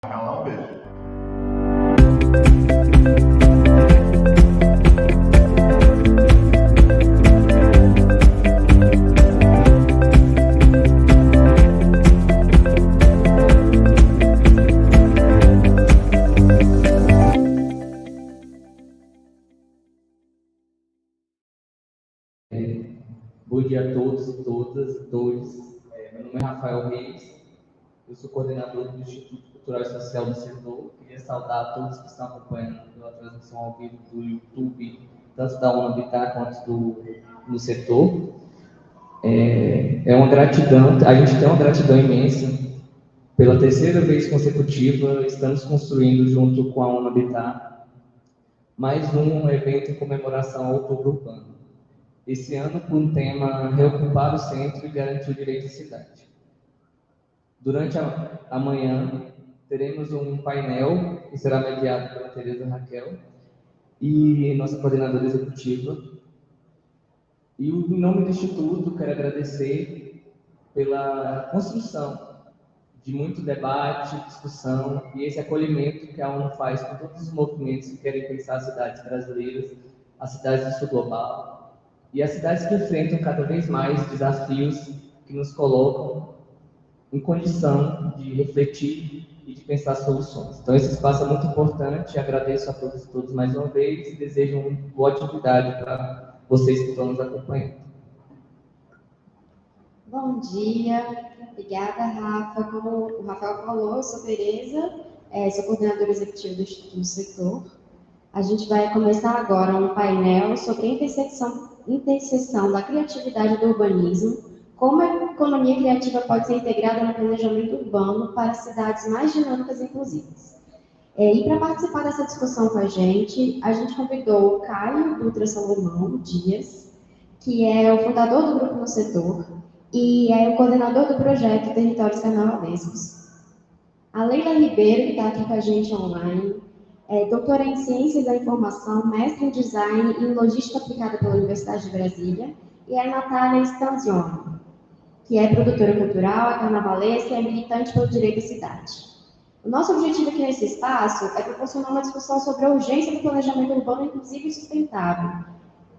Um beijo. Bom dia a todos e todos. Meu nome é Rafael Reis, eu sou coordenador do Instituto Cultural e Social do Setor. Queria saudar a todos que estão acompanhando pela transmissão ao vivo do YouTube, tanto da UNABITAR quanto do setor. É uma gratidão, a gente tem uma gratidão imensa. Pela terceira vez consecutiva, estamos construindo, junto com a UNABITAR, mais um evento em comemoração ao Outubro Urbano. Esse ano com o tema Reocupar o Centro e Garantir o Direito à Cidade. Durante a manhã, teremos um painel que será mediado pela Tereza Raquel e nossa coordenadora executiva. E em nome do Instituto, quero agradecer pela construção de muito debate, discussão e esse acolhimento que a ONU faz com todos os movimentos que querem pensar as cidades brasileiras, as cidades do sul global, e as cidades que enfrentam cada vez mais desafios que nos colocam em condição de refletir e de pensar soluções. Então, esse espaço é muito importante. Agradeço a todos e todas mais uma vez e desejo uma boa atividade para vocês que estão nos acompanhando. Bom dia, obrigada, Rafa. Como o Rafael falou, eu sou Tereza, sou coordenadora executiva do Instituto do Setor. A gente vai começar agora um painel sobre a interseção da criatividade e do urbanismo, como a economia criativa pode ser integrada no planejamento urbano para cidades mais dinâmicas e inclusivas. E para participar dessa discussão com a gente convidou o Caio Dutra Salomão Dias, que é o fundador do Grupo no Setor e é o coordenador do projeto Territórios Carnavalescos. A Leila Ribeiro, que está aqui com a gente online, é doutora em Ciências da Informação, mestre em Design e em Logística aplicada pela Universidade de Brasília, e a Natália Stanzioni, que é produtora cultural, é carnavalesca e é militante pelo direito à cidade. O nosso objetivo aqui nesse espaço é proporcionar uma discussão sobre a urgência do planejamento urbano inclusivo e sustentável,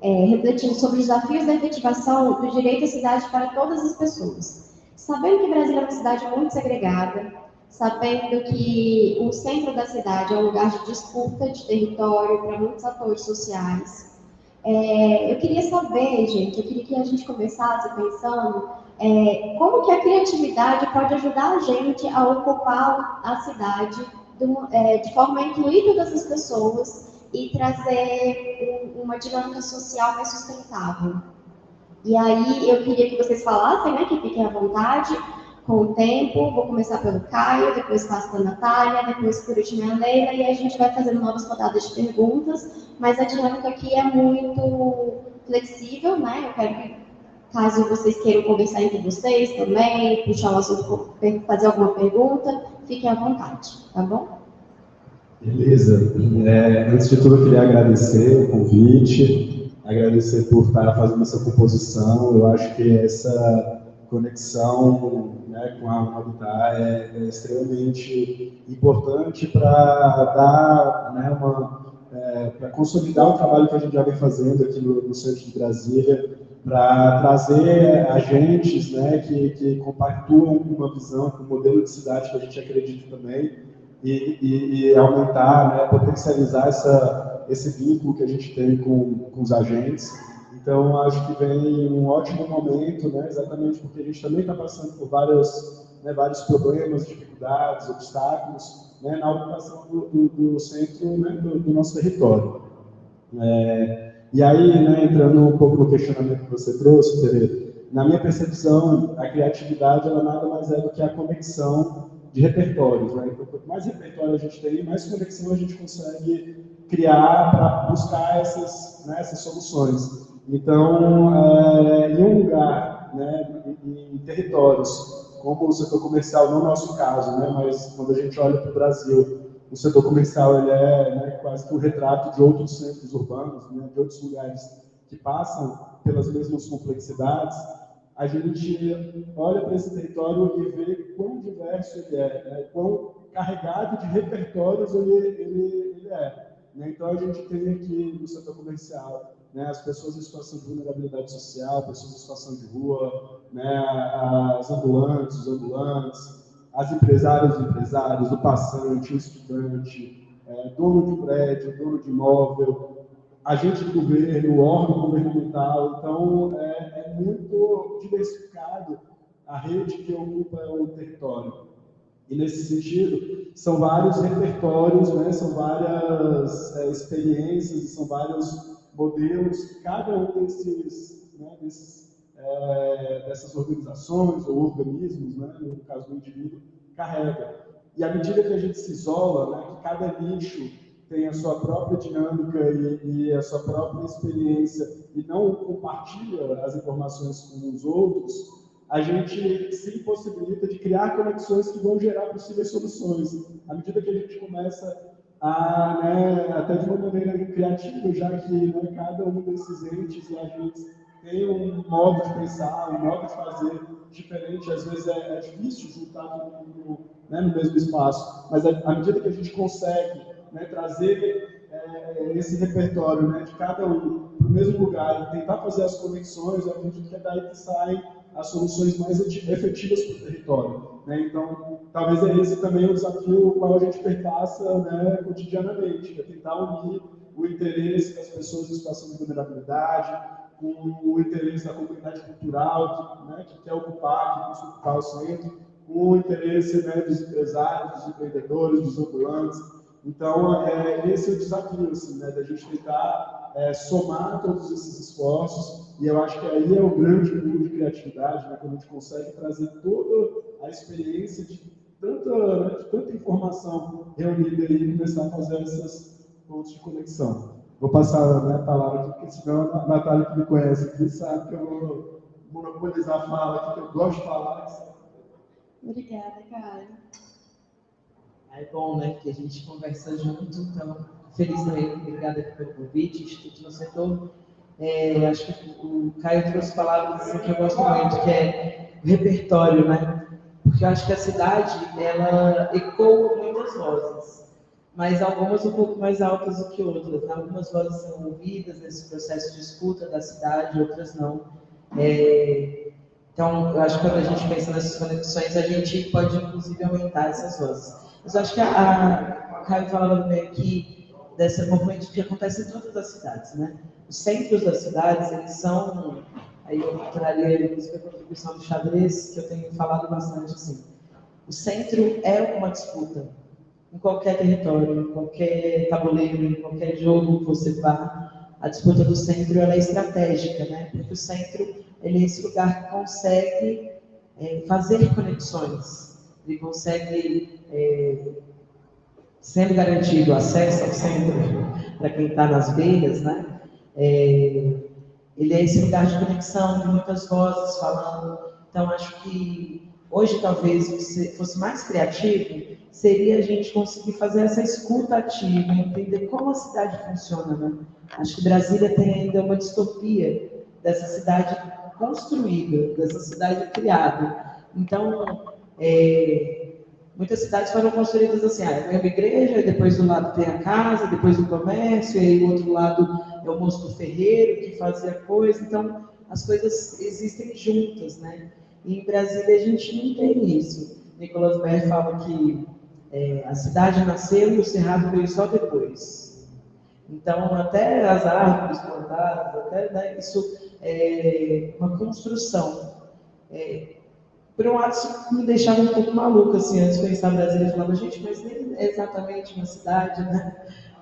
refletindo sobre os desafios da efetivação do direito à cidade para todas as pessoas. Sabendo que Brasília é uma cidade muito segregada, sabendo que o centro da cidade é um lugar de disputa de território para muitos atores sociais, eu queria saber, gente, eu queria que a gente começasse pensando como que a criatividade pode ajudar a gente a ocupar a cidade de forma a incluir todas as pessoas e trazer uma dinâmica social mais sustentável. E aí eu queria que vocês falassem, né, que fiquem à vontade com o tempo. Vou começar pelo Caio, depois passo para a Natália, depois por último a Leila, e a gente vai fazendo novas rodadas de perguntas, mas a dinâmica aqui é muito flexível, né? Eu quero que, caso vocês queiram conversar entre vocês também, puxar o assunto, fazer alguma pergunta, fiquem à vontade, tá bom? Beleza. Antes de tudo, eu queria agradecer o convite, agradecer por estar fazendo essa composição. Eu acho que essa conexão, né, com a UNABITAR é extremamente importante para dar, né, para consolidar o trabalho que a gente já vem fazendo aqui no centro de Brasília, para trazer agentes, né, que compactuam com uma visão, com um modelo de cidade que a gente acredita também, e aumentar, né, potencializar esse vínculo que a gente tem com os agentes. Então, acho que vem um ótimo momento, né, exatamente porque a gente também está passando por vários problemas, dificuldades, obstáculos, né, na ocupação do centro, né, do nosso território. E aí, né, entrando um pouco no questionamento que você trouxe, Tereza, na minha percepção, a criatividade ela nada mais é do que a conexão de repertórios, né? Então, quanto mais repertório a gente tem, mais conexão a gente consegue criar para buscar essas soluções. Então, em um lugar, né, em territórios, como o setor comercial, no nosso caso, né, mas quando a gente olha para o Brasil, o setor comercial ele é, né, quase que um retrato de outros centros urbanos, né, de outros lugares que passam pelas mesmas complexidades. A gente olha para esse território e vê quão diverso ele é, né? Quão carregado de repertórios ele é. Né? Então, a gente tem aqui no setor comercial, né, as pessoas em situação de vulnerabilidade social, pessoas em situação de rua, né, as ambulantes, os ambulantes, as empresárias, os empresários, o passante, o estudante, dono de prédio, dono de imóvel, agente do governo, órgão governamental. Então, é muito diversificado a rede que ocupa o território. E, nesse sentido, são vários repertórios, né, são várias experiências, são vários modelos que cada um dessas organizações ou organismos, né, no caso do indivíduo, carrega. E à medida que a gente se isola, né, que cada nicho tem a sua própria dinâmica e a sua própria experiência e não compartilha as informações com os outros, a gente se impossibilita de criar conexões que vão gerar possíveis soluções. À medida que a gente começa a, né, até de uma maneira criativa, já que, né, cada um desses entes e agentes tem um modo de pensar, um modo de fazer diferente, às vezes é difícil juntar todo mundo, né, no mesmo espaço, mas à medida que a gente consegue, né, trazer esse repertório, né, de cada um para o mesmo lugar e tentar fazer as conexões, eu acredito que é daí que saem as soluções mais efetivas para o território. Né? Então, talvez esse também é o desafio qual a gente perpassa, né, cotidianamente, que é tentar unir o interesse das pessoas em situação de vulnerabilidade com o interesse da comunidade cultural, né, que quer ocupar, que quer ocupar o centro, com o interesse, né, dos empresários, dos empreendedores, dos ambulantes. Então, esse é o desafio, assim, né, da gente tentar somar todos esses esforços, e eu acho que aí é o grande pulo de criatividade, né, quando a gente consegue trazer toda a experiência de tanta informação reunida e começar a fazer esses pontos de conexão. Vou passar, né, a palavra aqui, porque senão a Natália, que me conhece aqui, sabe que eu vou monopolizar a fala aqui, que eu gosto de falar. Obrigada, Caio. É bom, né, que a gente conversa junto, então, feliz também, obrigada pelo convite, Instituto no Setor. Acho que o Caio trouxe palavras assim, que eu gosto muito, que é o repertório, né? Porque eu acho que a cidade, ela ecoa muitas vozes, mas algumas um pouco mais altas do que outras, né? Algumas vozes são ouvidas nesse processo de escuta da cidade, outras não. Então, eu acho que quando a gente pensa nessas conexões, a gente pode, inclusive, aumentar essas vozes. Mas eu acho que o Caio falava também aqui dessa movimento que acontece em todas as cidades, né? Os centros das cidades, eles são, aí eu traria, inclusive, a contribuição do xadrez, que eu tenho falado bastante, assim. O centro é uma disputa, em qualquer território, em qualquer tabuleiro, em qualquer jogo que você vá, a disputa do centro ela é estratégica, né? Porque o centro ele é esse lugar que consegue fazer conexões, ele consegue, sendo garantido acesso ao centro para quem está nas beiras, né? Ele é esse lugar de conexão, de muitas vozes falando. Então, acho que hoje, talvez, se fosse mais criativo, seria a gente conseguir fazer essa escuta ativa, entender como a cidade funciona, né? Acho que Brasília tem ainda uma distopia dessa cidade construída, dessa cidade criada. Então, muitas cidades foram construídas assim, é uma igreja, depois do lado tem a casa, depois o comércio, e o outro lado é o moço do ferreiro que fazia coisa. Então, as coisas existem juntas, né? E em Brasília a gente não tem isso. Nicolas Berr fala que a cidade nasceu e o cerrado veio só depois. Então, até as árvores plantadas, né, isso é uma construção. Por um lado, isso me deixava um pouco maluca, assim, antes de pensar em Brasília, eu falava, gente, mas nem é exatamente uma cidade, né?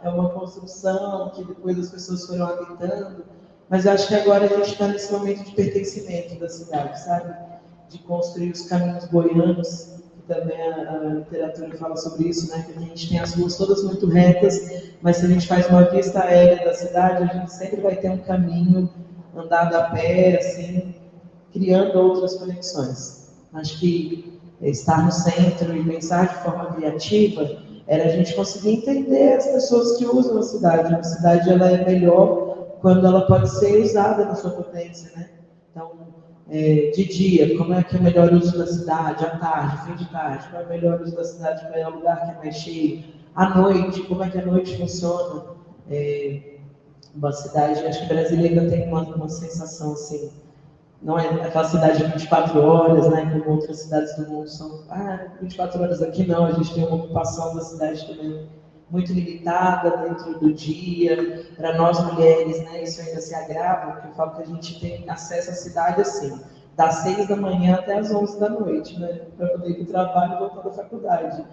É uma construção que depois as pessoas foram habitando. Mas eu acho que agora a gente está nesse momento de pertencimento da cidade, sabe? De construir os caminhos goianos, que também a literatura fala sobre isso, né? Que a gente tem as ruas todas muito retas, mas se a gente faz uma vista aérea da cidade, a gente sempre vai ter um caminho andado a pé, assim, criando outras conexões. Acho que estar no centro e pensar de forma criativa era a gente conseguir entender as pessoas que usam a cidade. A cidade ela é melhor quando ela pode ser usada na sua potência, né? Então, de dia, como é que é o melhor uso da cidade, à tarde, fim de tarde, qual é o melhor uso da cidade, qual é o lugar que é mais cheio, à noite, como é que a noite funciona. Uma cidade, acho que Brasília ainda tem uma sensação assim, não é aquela cidade de 24 horas, né, como outras cidades do mundo são, 24 horas aqui não, a gente tem uma ocupação da cidade também muito limitada dentro do dia. Para nós mulheres, né, isso ainda se agrava, porque eu falo que a gente tem acesso à cidade assim, das 6 da manhã até as 11 da noite, né, para poder ir para o trabalho e voltar da faculdade.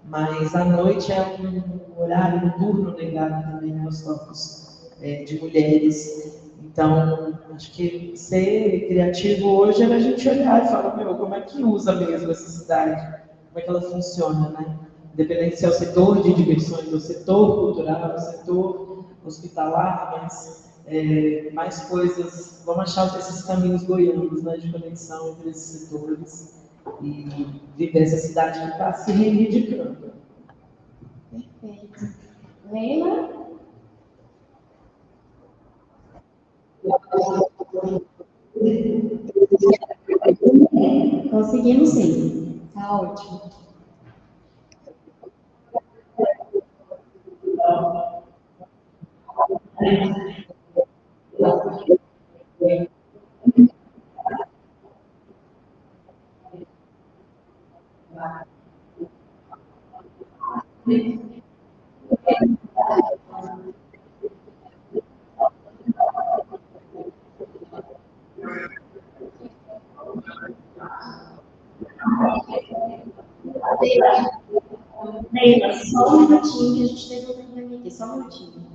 Mas à noite é um horário noturno negado também, né, aos corpos de mulheres. Então, acho que ser criativo hoje é a gente olhar e falar, como é que usa mesmo essa cidade? Como é que ela funciona, né? Independente se é o setor de diversões, o setor cultural, o setor hospitalar, mas mais coisas, vamos achar esses caminhos goianos, né, de conexão entre esses setores e viver essa cidade que está se reivindicando. Perfeito. Leila? Conseguimos sim. Tá ótimo. Leila, só um minutinho que a gente teve um probleminha aqui, só um minutinho.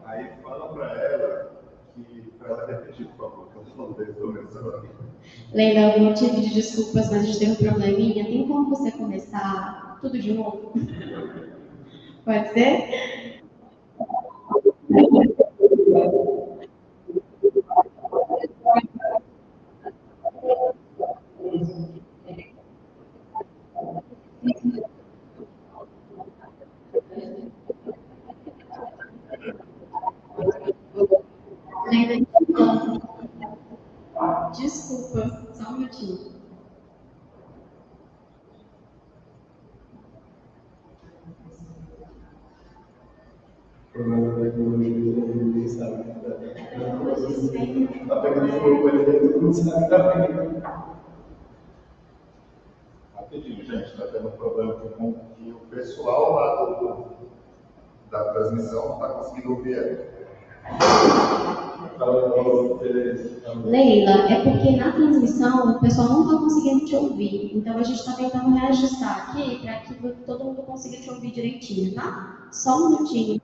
Aí fala para ela para ela repetir, por favor, que eu não falei começando. Leila, eu vou te pedir desculpas, mas a gente teve um probleminha. Tem como você começar tudo de novo? Pode ser? Leila, desculpa, só um minutinho. Ninguém sabe. Tá pegando fogo ali dentro, todo mundo sabe que tá pegando. Rapidinho, gente, está tendo um problema aqui com que o pessoal lá da transmissão não está conseguindo ouvir ela. Leila, é porque na transmissão o pessoal não está conseguindo te ouvir. Então a gente está tentando reajustar aqui para que todo mundo consiga te ouvir direitinho, tá? Só um minutinho.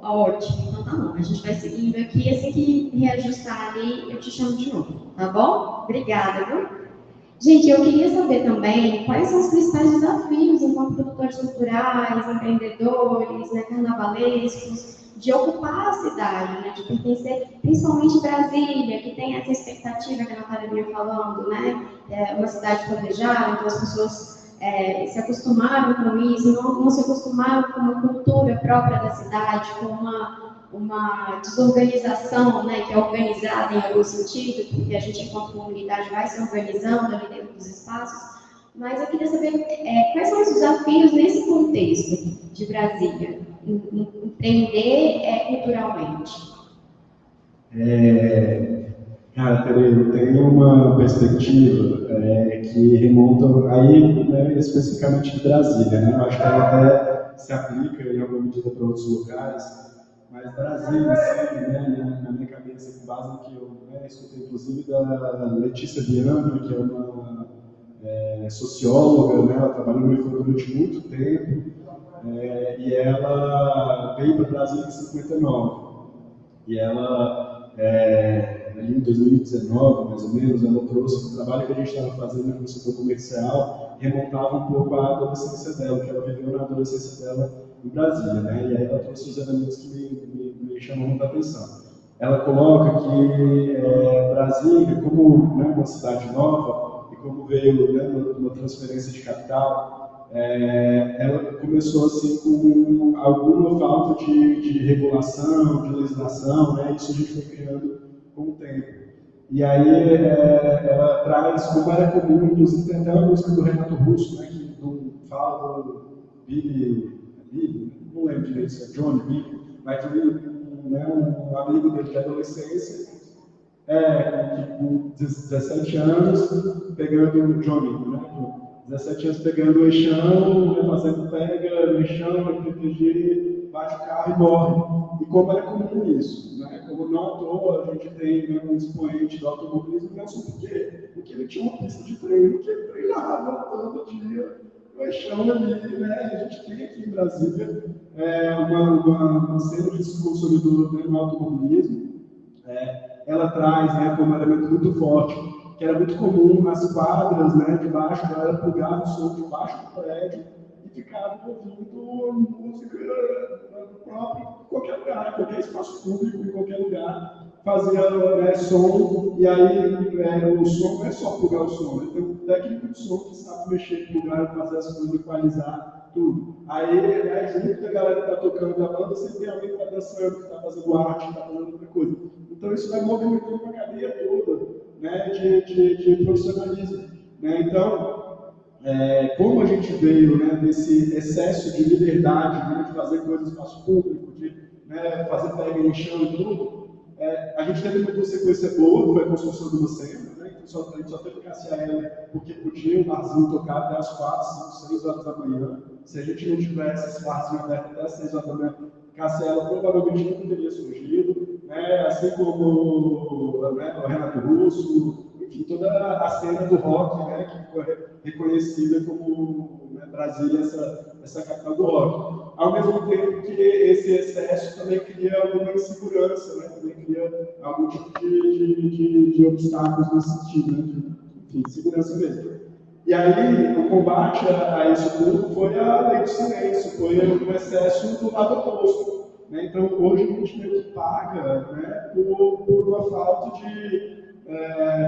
Ótimo, então tá bom. A gente vai seguindo aqui. Assim que reajustar ali, eu te chamo de novo, tá bom? Obrigada, viu? Gente, eu queria saber também quais são os principais desafios enquanto produtores culturais, empreendedores, né, carnavalescos, de ocupar a cidade, né, de pertencer, principalmente Brasília, que tem essa expectativa que a Natália vinha falando, né, uma cidade planejada, então as pessoas se acostumaram com isso, não se acostumaram com uma cultura própria da cidade, com uma desorganização, né, que é organizada em algum sentido, porque a gente, enquanto comunidade, vai se organizando ali dentro dos espaços. Mas eu queria saber quais são os desafios nesse contexto de Brasília, empreender culturalmente. Cara, Tereza, tem uma perspectiva que remonta aí, né, especificamente de Brasília, né? Eu acho que ela até se aplica em alguma medida para outros lugares, mas Brasília, assim, né, na minha cabeça, com base no que eu escutei, inclusive, da Letícia Viana, que é uma socióloga, né? Ela trabalhou no IFAM durante muito tempo, e ela veio para Brasília em 59. E ela, ali em 2019, mais ou menos, ela trouxe o trabalho que a gente estava fazendo no setor comercial, remontava um pouco a adolescência dela, que ela viveu na adolescência dela em Brasília, né? E aí ela trouxe os elementos que me chamam muita atenção. Ela coloca que Brasília, como, né, uma cidade nova, e como veio, né, uma transferência de capital ela começou assim com alguma falta de regulação, de legislação, né? Isso a gente foi criando com o tempo. E aí ela traz, como era comum, inclusive tem até uma música do Renato Russo, né, que fala do Billy, não lembro direito se é Johnny, Billy, mas um amigo dele de adolescência, com 17 anos, pegando o Johnny, né, 17 anos pegando o eixão, fazendo pega no eixão, RPG, bate o carro e morre. E como era comum isso, né? Como não à toa a gente tem um expoente do automobilismo, não sei por quê, porque ele tinha uma pista de treino que ele treinava todo dia no eixão ali, né? A gente tem aqui em Brasília uma cena que se consolidou no automobilismo. Ela traz, né, como elemento muito forte, que era muito comum nas quadras, né, debaixo, a galera plugava o som debaixo do prédio e ficava ouvindo música no próprio, em qualquer lugar, em qualquer espaço público, em qualquer lugar, fazia som, e aí o som não é só plugar o som, né, tem um técnico de som que sabe mexer, plugar, fazer as coisas, equalizar, tudo. Aí, junto da galera que está tocando da banda, sempre tem alguém que está dançando, que está fazendo arte, que está fazendo outra coisa. Então isso vai movimentando uma cadeia toda, né, de profissionalismo. Né? Então, como a gente veio, né, desse excesso de liberdade, né, de fazer coisas no espaço público, de, né, fazer pega em chão e tudo, a gente teve uma consequência boa, que foi a construção de uma cena, né? A gente só teve que cassear ela porque podia o barzinho tocar até as 4, 5, 6 horas da manhã. Se a gente não tivesse esse barzinho aberto até as 6 horas da manhã, cassear ela provavelmente não teria surgido. Né? Assim como, né, o Renato Russo, enfim, toda a cena do rock, né, que foi reconhecida como, né, Brasília, essa capital do rock. Ao mesmo tempo que esse excesso também cria alguma insegurança, né, também cria algum tipo de obstáculos nesse sentido, né, enfim, segurança mesmo. E aí, o combate a isso tudo foi a lei do silêncio, foi o excesso do lado oposto. Né? Então, hoje a gente meio que paga, né, por uma falta de.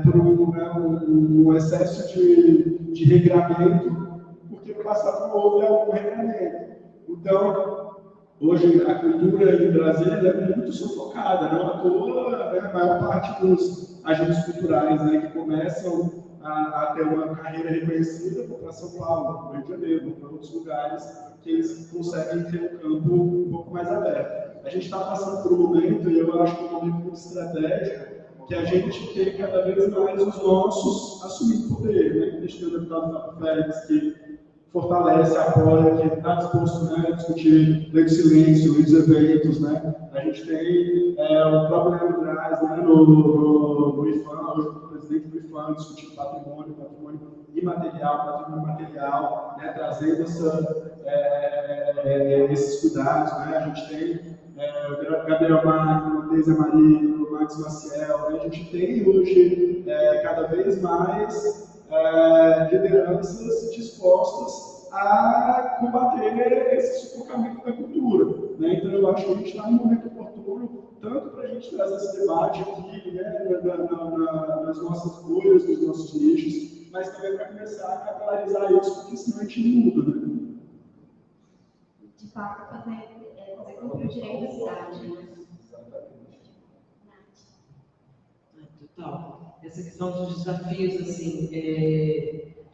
Por um excesso de regramento, porque no passado não houve algum regramento. Então, hoje a cultura em Brasília é muito sufocada, não à toa, né, a maior parte dos agentes culturais, né, que começam a ter uma carreira reconhecida vão para São Paulo, para Rio de Janeiro, para outros lugares que eles conseguem ter um campo um pouco mais aberto. A gente está passando por um momento, e eu acho que é um momento muito estratégico, que a gente tem cada vez mais os nossos assumindo poder, né? A gente tem o deputado Fábio Félix, que fortalece, apoia, que está disposto, né, a discutir lei do silêncio, lei dos eventos, né? A gente tem o próprio Leandro Braz, né, no IFAM, hoje o presidente do IFAM, discutindo patrimônio imaterial, patrimônio material, né, trazendo esses cuidados, né? A gente tem o Gabriel Magno, Deise Maria, o Max Maciel, né? A gente tem hoje cada vez mais lideranças dispostas a combater esse sufocamento da cultura. Né? Então, eu acho que a gente está num momento oportuno, tanto para a gente trazer esse debate aqui, né, nas nossas bolhas, nos nossos nichos, mas também para começar a capitalizar isso, porque senão a gente não muda. Né? De fato, fazer cumprir o direito da cidade. Total. Essa questão dos desafios, assim,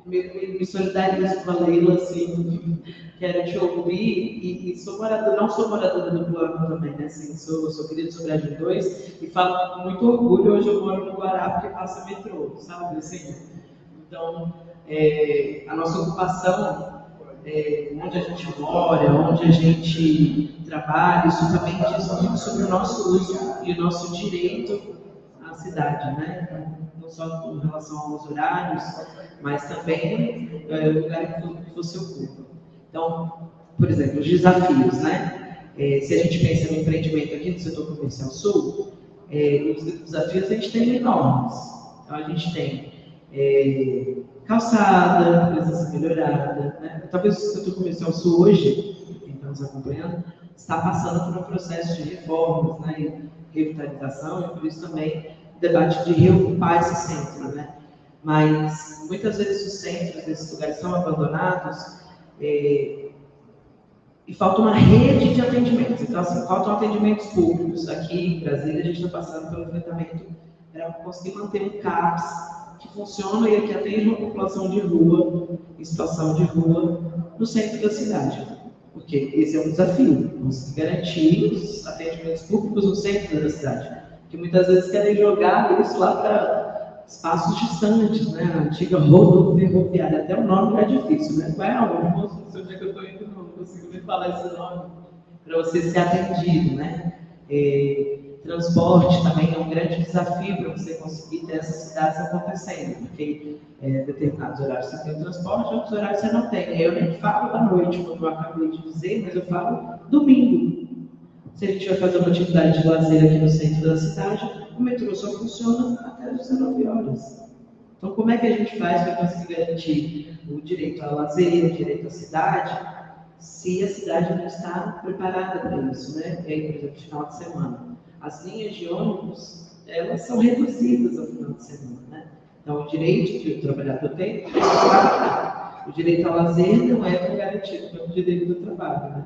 me solidarizo com a Leila, assim, quero te ouvir, e sou moradora, não sou moradora do Plano também, né, assim, sou querida do Brasil 2, e falo com muito orgulho, hoje eu moro no Guará, porque passa metrô, sabe, assim, então, a nossa ocupação, onde a gente mora, onde a gente trabalha, isso também diz muito sobre o nosso uso e o nosso direito à cidade, né? Não só com relação aos horários, mas também o lugar que você ocupa. Então, por exemplo, os desafios, né? Se a gente pensa no empreendimento aqui no setor comercial sul, os desafios a gente tem enormes. Então, a gente tem calçada, presença melhorada, né? Talvez o setor comercial sul hoje, quem está nos acompanhando, está passando por um processo de reformas, né, e revitalização, e por isso também o debate de reocupar esse centro, né? Mas muitas vezes os centros desses lugares são abandonados E falta uma rede de atendimentos. Então, assim, faltam atendimentos públicos. Aqui em Brasília, a gente está passando pelo enfrentamento para conseguir manter um CAPS que funciona e que atende uma população de rua, em situação de rua, no centro da cidade. Porque esse é um desafio, conseguir garantir os atendimentos públicos no centro da cidade. Porque muitas vezes querem jogar isso lá para espaços distantes, né? A antiga rodoviária, até o nome já é difícil, né? Qual é aonde? Não sei onde é que eu estou indo, não consigo nem falar esse nome, para você ser atendido, né? Transporte também é um grande desafio para você conseguir ter essas cidades acontecendo, porque determinados horários você tem o transporte, outros horários você não tem. Eu nem falo à noite, como eu acabei de dizer, mas eu falo domingo. Se a gente vai fazer uma atividade de lazer aqui no centro da cidade, o metrô só funciona até as 19 horas. Então, como é que a gente faz para conseguir garantir o direito ao lazer, o direito à cidade, se a cidade não está preparada para isso, né? E aí, por exemplo, final de semana. As linhas de ônibus, elas são reduzidas ao final de semana, né? Então, o direito que o trabalhador tem é trabalhar. O direito ao lazer não é tão garantido pelo direito do trabalho, né?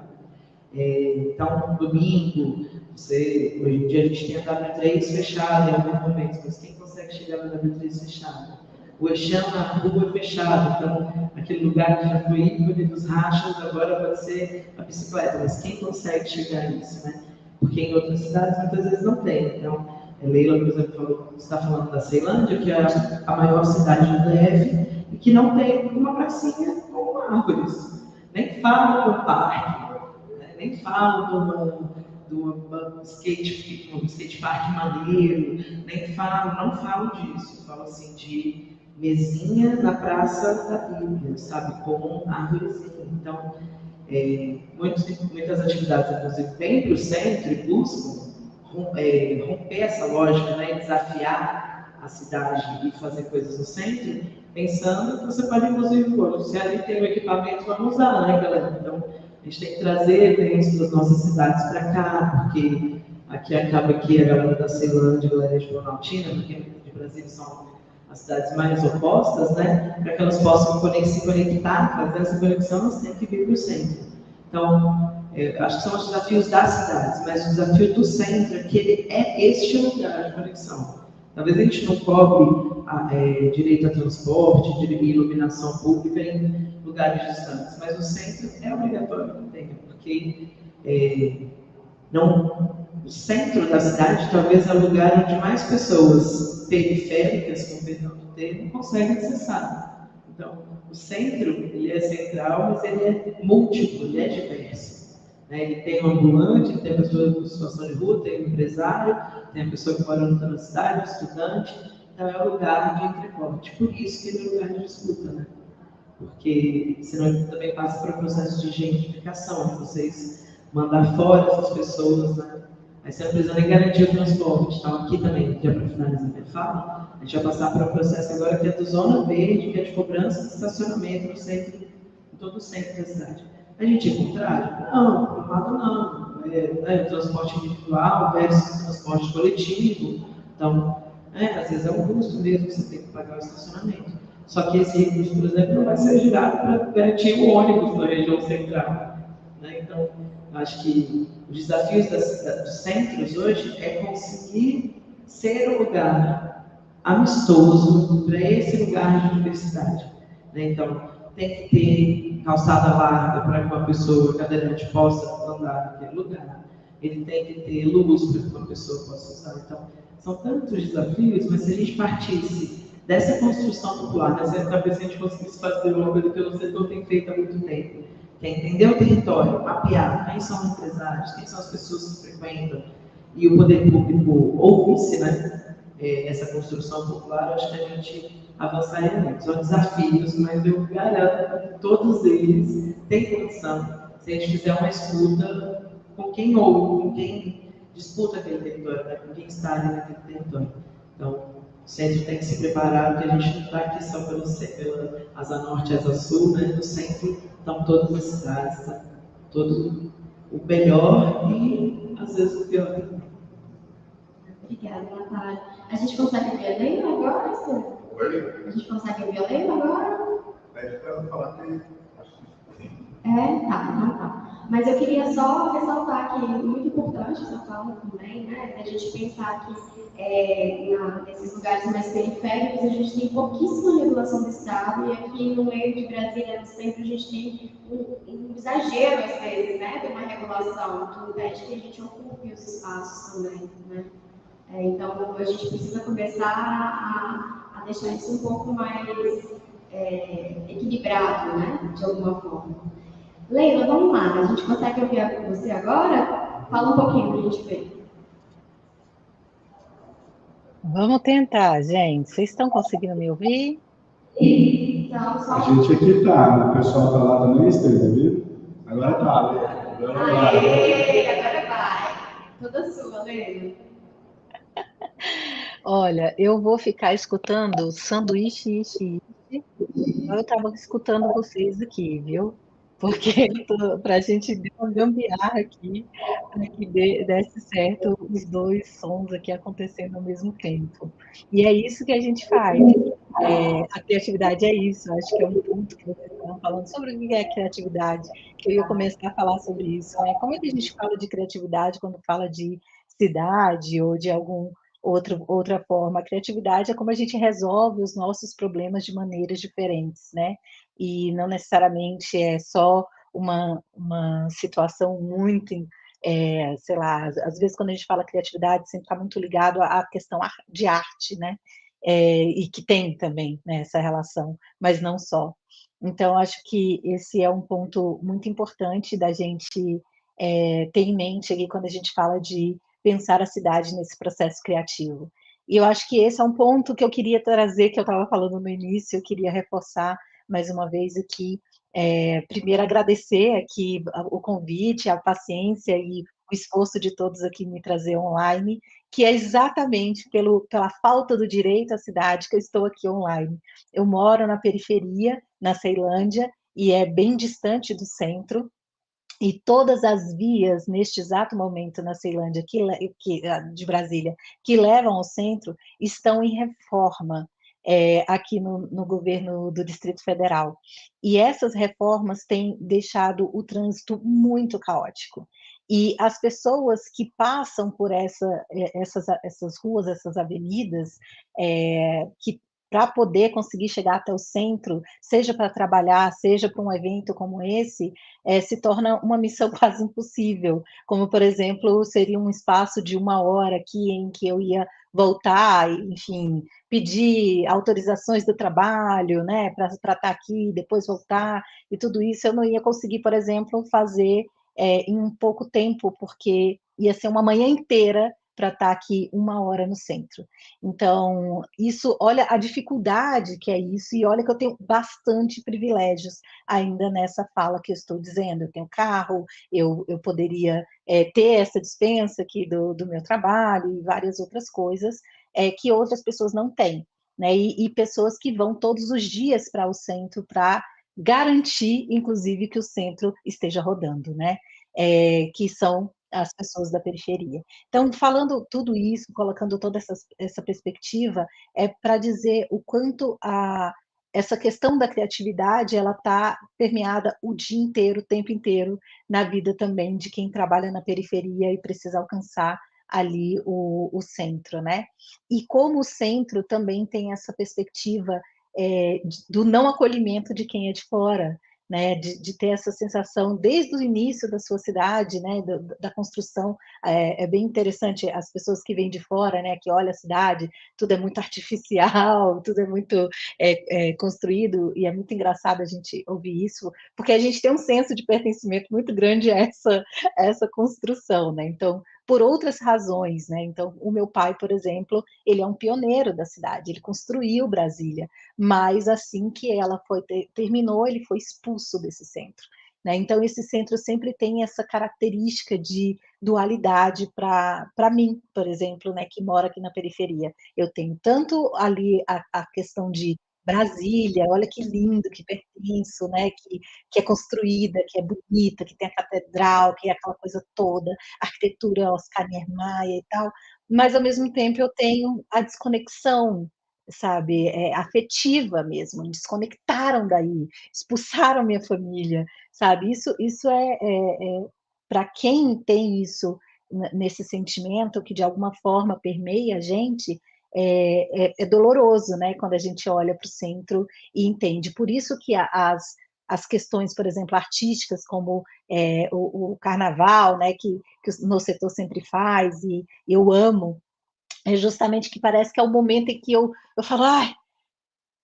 Então, domingo, hoje em dia a gente tem a W3 fechada em alguns momentos, mas quem consegue chegar na W3 fechada? O Eixão na rua é fechado, então aquele lugar que já foi ícone dos rachas, agora vai ser a bicicleta, mas quem consegue chegar nisso, né? Porque em outras cidades muitas vezes não tem. Então, Leila, por exemplo, está falando da Ceilândia, que é a maior cidade do DF, e que não tem uma pracinha com árvores. Nem falo do parque, né? Nem falo de um skate park maneiro, não falo disso. Falo assim de mesinha na Praça da Bíblia, sabe, com árvorezinha. Então, muitas atividades, inclusive, vêm para o centro e buscam romper essa lógica, né, desafiar a cidade e fazer coisas no centro, pensando que você pode, inclusive, se ali tem um equipamento, vamos usar, né, galera? Então, a gente tem que trazer eventos das nossas cidades para cá, porque aqui acaba que a galera da Ceilândia, a galera de Planaltina, porque de Brasília são as cidades mais opostas, né, para que elas possam se conectar, fazer essa conexão, elas têm que vir para o centro. Então, acho que são os desafios das cidades, mas o desafio do centro é que ele é este lugar de conexão. Talvez a gente não cobre direito a transporte, de iluminação pública em lugares distantes, mas o centro é obrigatório que tenha, porque o centro da cidade talvez é o lugar onde mais pessoas periféricas, com perdão do termo, conseguem acessar. Então, o centro, ele é central, mas ele é múltiplo, ele é diverso. Né? Ele tem um ambulante, tem a pessoa em situação de rua, tem o empresário, tem a pessoa que mora na cidade, o estudante. Então, é o lugar de entrecorte. Por isso que ele é o lugar de disputa, né? Porque senão ele também passa para o processo de gentrificação, de vocês mandar fora essas pessoas, né? Aí você não precisa nem garantir o transporte. Então, aqui também, já para finalizar minha fala, a gente vai passar para um processo agora que é do Zona Verde, que é de cobrança de estacionamento no centro, em todo o centro da cidade. A gente é contrário? Não, por um lado não. O transporte individual versus transporte coletivo. Então, às vezes é um custo mesmo que você tem que pagar o estacionamento. Só que esse recurso, por exemplo, não vai ser girado para garantir o ônibus na região central. Né? Então, acho que os desafios dos centros hoje é conseguir ser um lugar amistoso para esse lugar de diversidade. Né? Então, tem que ter calçada larga para que uma pessoa cadeirante possa andar naquele lugar. Ele tem que ter luz para que uma pessoa possa usar. Então, são tantos desafios, mas se a gente partisse dessa construção popular, talvez a gente conseguisse fazer uma coisa que o setor tem feito há muito tempo, que é entender o território, mapear quem são os empresários, quem são as pessoas que frequentam, e o poder público ouvisse, né, essa construção popular, eu acho que a gente avançaria muito. São desafios, mas eu garanto que todos eles têm condição, se a gente fizer uma escuta com quem ouve, com quem disputa aquele território, né, com quem está ali naquele território. Então, o centro tem que se preparar, porque a gente não está aqui só pela Asa Norte e Asa Sul, né? No centro estão todas as cidades, tá? Todo o melhor e, às vezes, o pior também. Obrigada, Natália. A gente consegue ouvir a Leila agora, Sérgio? Oi? A gente consegue ouvir a Leila agora? Pede para ela falar que acho que sim. Tá. Mas eu queria só ressaltar que muito importante essa fala também, né? A gente pensar que nesses lugares mais periféricos a gente tem pouquíssima regulação do Estado e aqui no meio de Brasília, no centro, a gente tem um exagero às vezes, né? De uma regulação que impede que a gente ocupe os espaços também, né? Então a gente precisa começar a deixar isso um pouco mais equilibrado, né? De alguma forma. Leila, vamos lá, a gente consegue ouvir você agora? Fala um pouquinho para a gente ver. Vamos tentar, gente. Vocês estão conseguindo me ouvir? Então, A gente aqui tá, o pessoal tá lá também, Esther, viu? Agora tá, agora vai. Toda sua, Leila. Olha, eu vou ficar escutando sanduíche, ishi, ishi. Eu estava escutando vocês aqui, viu? Porque para a gente dar uma gambiarra aqui, para que desse certo os dois sons aqui acontecendo ao mesmo tempo. E é isso que a gente faz. A criatividade é isso, acho que é um ponto que vocês estavam falando sobre o que é criatividade, que eu ia começar a falar sobre isso, né? Como é que a gente fala de criatividade quando fala de cidade ou de outra forma? A criatividade é como a gente resolve os nossos problemas de maneiras diferentes, né? E não necessariamente é só uma situação muito, sei lá, às vezes quando a gente fala criatividade sempre está muito ligado à questão de arte, né? E que tem também, né, essa relação, mas não só. Então, acho que esse é um ponto muito importante da gente ter em mente aqui quando a gente fala de pensar a cidade nesse processo criativo. E eu acho que esse é um ponto que eu queria trazer, que eu estava falando no início, eu queria reforçar mais uma vez aqui. Primeiro, agradecer aqui o convite, a paciência e o esforço de todos aqui me trazer online, que é exatamente pela falta do direito à cidade que eu estou aqui online. Eu moro na periferia, na Ceilândia, e é bem distante do centro, e todas as vias, neste exato momento, na Ceilândia, de Brasília, que levam ao centro, estão em reforma aqui no governo do Distrito Federal. E essas reformas têm deixado o trânsito muito caótico. E as pessoas que passam por essas ruas, essas avenidas, que para poder conseguir chegar até o centro, seja para trabalhar, seja para um evento como esse, se torna uma missão quase impossível, como, por exemplo, seria um espaço de 1 hora aqui em que eu ia voltar, enfim, pedir autorizações do trabalho, né, para estar aqui, depois voltar, e tudo isso eu não ia conseguir, por exemplo, fazer em um pouco tempo, porque ia ser uma manhã inteira para estar aqui 1 hora no centro. Então, isso, olha a dificuldade que é isso, e olha que eu tenho bastante privilégios ainda nessa fala que eu estou dizendo. Eu tenho carro, eu poderia ter essa dispensa aqui do meu trabalho e várias outras coisas que outras pessoas não têm, né? E pessoas que vão todos os dias para o centro para garantir, inclusive, que o centro esteja rodando, né? Que são as pessoas da periferia. Então, falando tudo isso, colocando toda essa perspectiva, é para dizer o quanto essa questão da criatividade ela está permeada o dia inteiro, o tempo inteiro, na vida também de quem trabalha na periferia e precisa alcançar ali o centro, né? E como o centro também tem essa perspectiva do não acolhimento de quem é de fora, né, de ter essa sensação desde o início da sua cidade, né, da construção. É bem interessante as pessoas que vêm de fora, né, que olham a cidade, tudo é muito artificial, tudo é muito construído, e é muito engraçado a gente ouvir isso, porque a gente tem um senso de pertencimento muito grande a essa construção, né, então, por outras razões, né, então, o meu pai, por exemplo, ele é um pioneiro da cidade, ele construiu Brasília, mas assim que ela terminou, ele foi expulso desse centro, né? Então, esse centro sempre tem essa característica de dualidade para mim, por exemplo, né, que mora aqui na periferia. Eu tenho tanto ali a questão de Brasília, olha que lindo, que pertenço, né, que é construída, que é bonita, que tem a catedral, que é aquela coisa toda, arquitetura Oscar Niemeyer e tal, mas, ao mesmo tempo, eu tenho a desconexão sabe, afetiva mesmo, me desconectaram daí, expulsaram minha família, sabe, isso para quem tem isso nesse sentimento que de alguma forma permeia a gente, é doloroso, né, quando a gente olha para o centro e entende. Por isso que as questões, por exemplo, artísticas, como o carnaval, né, que o meu setor sempre faz, e eu amo, é justamente que parece que é o momento em que eu falo, ai,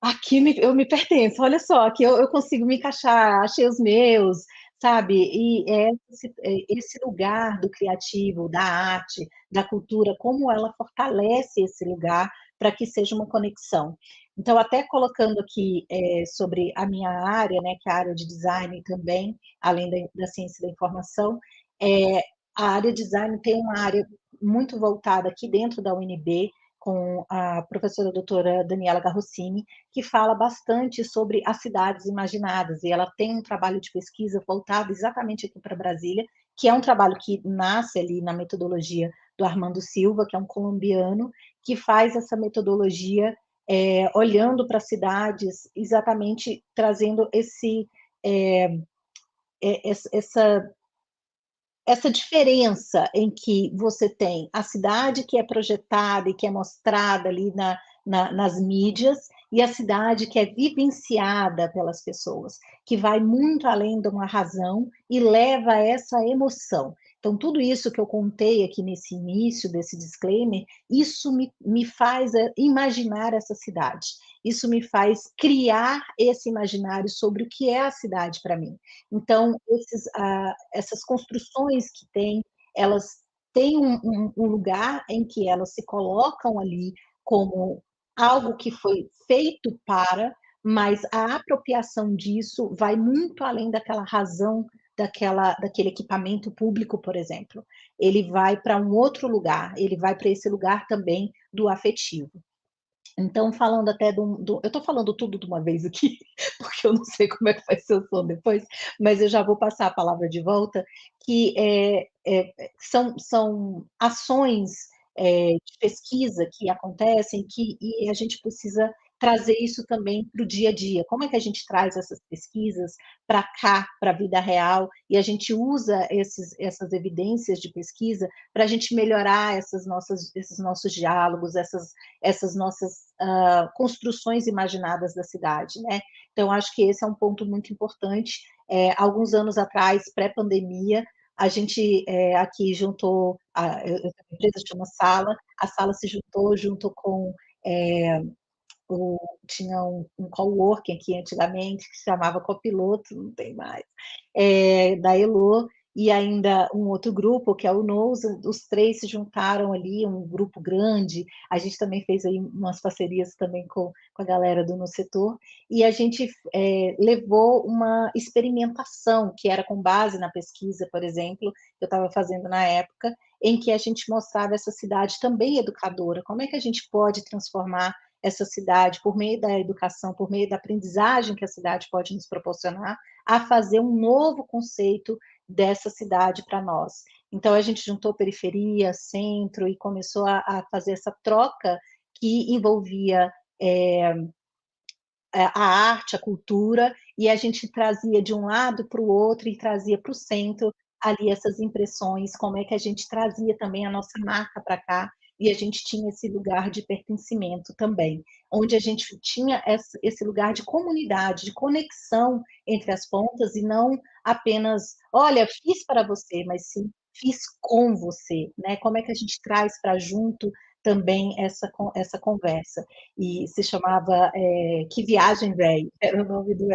aqui eu me pertenço, olha só, aqui eu consigo me encaixar, achei os meus, sabe? E é esse lugar do criativo, da arte, da cultura, como ela fortalece esse lugar para que seja uma conexão. Então, até colocando aqui sobre a minha área, né, que é a área de design também, além da ciência da informação, é, a área de design tem uma área muito voltada aqui dentro da UNB, com a professora doutora Daniela Garrossini, que fala bastante sobre as cidades imaginadas, e ela tem um trabalho de pesquisa voltado exatamente aqui para Brasília, que é um trabalho que nasce ali na metodologia do Armando Silva, que é um colombiano, que faz essa metodologia olhando para cidades, exatamente trazendo essa diferença em que você tem a cidade que é projetada e que é mostrada ali nas mídias, e a cidade que é vivenciada pelas pessoas, que vai muito além de uma razão e leva a essa emoção. Então, tudo isso que eu contei aqui nesse início desse disclaimer, isso me faz imaginar essa cidade. Isso me faz criar esse imaginário sobre o que é a cidade para mim. Então, essas construções que tem, elas têm um lugar em que elas se colocam ali como algo que foi feito para, mas a apropriação disso vai muito além daquela razão daquele equipamento público, por exemplo. Ele vai para um outro lugar, ele vai para esse lugar também do afetivo. Então, falando até eu estou falando tudo de uma vez aqui, porque eu não sei como é que vai ser o som depois, mas eu já vou passar a palavra de volta, que são ações de pesquisa que acontecem, e a gente precisa trazer isso também para o dia a dia. Como é que a gente traz essas pesquisas para cá, para a vida real, e a gente usa essas evidências de pesquisa para a gente melhorar esses nossos diálogos, essas nossas construções imaginadas da cidade, né? Então, acho que esse é um ponto muito importante. Alguns anos atrás, pré-pandemia, a gente aqui juntou, a empresa chama Sala, a Sala se junto com tinha um coworking aqui antigamente, que se chamava Copiloto, não tem mais, da Elo, e ainda um outro grupo, que é o NOUS, os três se juntaram ali, um grupo grande, a gente também fez aí umas parcerias também com a galera do No Setor, e a gente levou uma experimentação, que era com base na pesquisa, por exemplo, que eu estava fazendo na época, em que a gente mostrava essa cidade também educadora, como é que a gente pode transformar essa cidade, por meio da educação, por meio da aprendizagem que a cidade pode nos proporcionar, a fazer um novo conceito dessa cidade para nós. Então, a gente juntou periferia, centro, e começou a fazer essa troca que envolvia a arte, a cultura, e a gente trazia de um lado para o outro e trazia para o centro ali essas impressões, como é que a gente trazia também a nossa marca para cá, e a gente tinha esse lugar de pertencimento também, onde a gente tinha esse lugar de comunidade, de conexão entre as pontas, e não apenas, olha, fiz para você, mas sim, fiz com você, né? Como é que a gente traz para junto também essa conversa? E se chamava Que Viagem Véi, era o nome do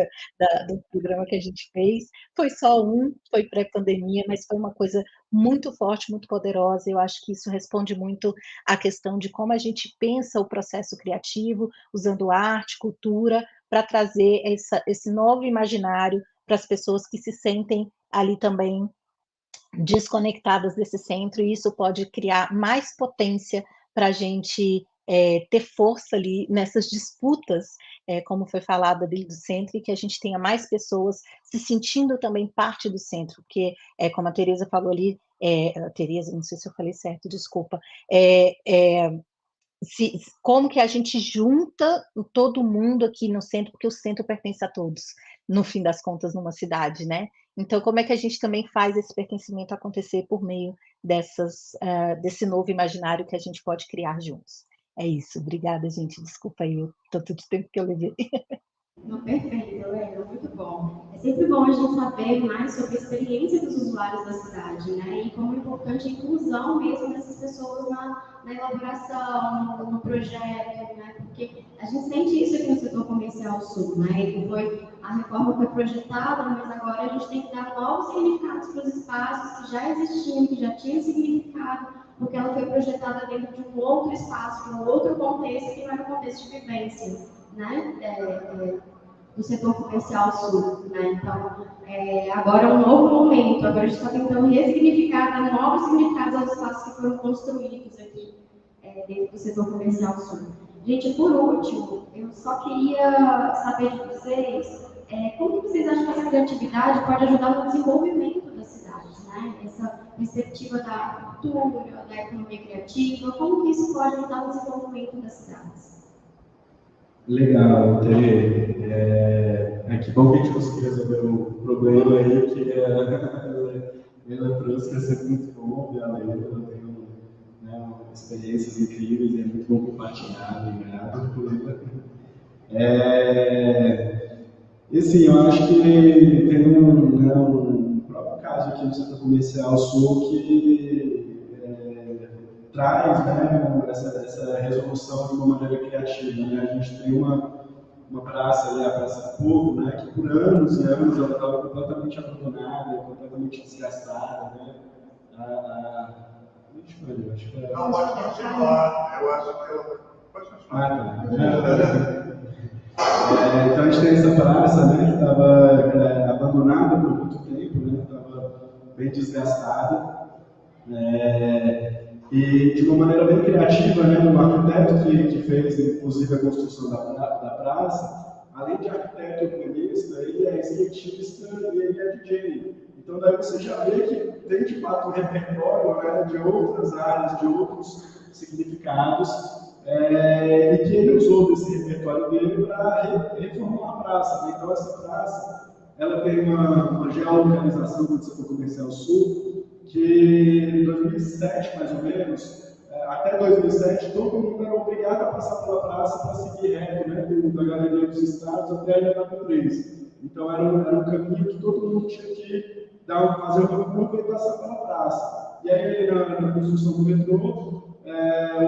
programa que a gente fez. Foi só foi pré-pandemia, mas foi uma coisa muito forte, muito poderosa. Eu acho que isso responde muito à questão de como a gente pensa o processo criativo, usando arte, cultura, para trazer esse novo imaginário para as pessoas que se sentem ali também desconectadas desse centro, e isso pode criar mais potência para a gente ter força ali nessas disputas, como foi falado ali do centro, e que a gente tenha mais pessoas se sentindo também parte do centro, porque, como a Tereza falou ali, Tereza, não sei se eu falei certo, desculpa, como que a gente junta todo mundo aqui no centro, porque o centro pertence a todos, no fim das contas, numa cidade, né? Então, como é que a gente também faz esse pertencimento acontecer por meio desse novo imaginário que a gente pode criar juntos? É isso. Obrigada, gente. Desculpa aí o tanto de tempo que eu levei. Não, perfeito, Helena, muito bom. É sempre bom a gente saber mais sobre a experiência dos usuários da cidade, né? E como é importante a inclusão mesmo dessas pessoas na elaboração, no projeto, né? Porque a gente sente isso aqui no setor comercial sul, né? A reforma foi projetada, mas agora a gente tem que dar novos significados para os espaços que já existiam, que já tinham significado, porque ela foi projetada dentro de um outro espaço, de um outro contexto, que não era o contexto de vivência, né? Do setor comercial sul, né? Então, agora é um novo momento, agora a gente está tentando ressignificar, dar novos significados aos espaços que foram construídos aqui dentro do setor comercial sul. Gente, por último, eu só queria saber de vocês como que vocês acham que essa criatividade pode ajudar no desenvolvimento das cidades, né? Essa perspectiva da cultura, da economia criativa, como que isso pode ajudar no desenvolvimento das cidades? Legal, Tere. Que bom que a gente conseguiu resolver o problema aí, que ela trouxe, que é sempre muito bom ver a Leila, ela tem experiências incríveis e é muito bom compartilhar, obrigado por ela. E sim, eu acho que tem um próprio caso aqui no setor comercial sul que traz, né, essa resolução de uma maneira criativa, né? A gente tem uma praça ali, a Praça do Povo, né, que por anos e anos ela estava completamente abandonada, completamente desgastada, né? Eu acho que não, pode continuar. Eu acho que ela pode continuar. Então a gente tem essa praça, né, que estava abandonada por muito tempo, né? Estava bem desgastada. E de uma maneira bem criativa, né, um arquiteto que fez, inclusive, a construção da praça, além de arquiteto urbanista, ele é skatista e ele é DJ. Então, daí você já vê que tem, de fato, um repertório, né, de outras áreas, de outros significados, e que ele usou desse repertório dele para reformar a praça. Né? Então, essa praça ela tem uma geolocalização do setor comercial sul, que em 2007, mais ou menos, até 2007, todo mundo era obrigado a passar pela praça para seguir reto, né, da Galeria dos Estados até a Leonardo 3. Então era um caminho que todo mundo tinha que fazer uma curva e passar pela praça. E aí, na construção do metrô,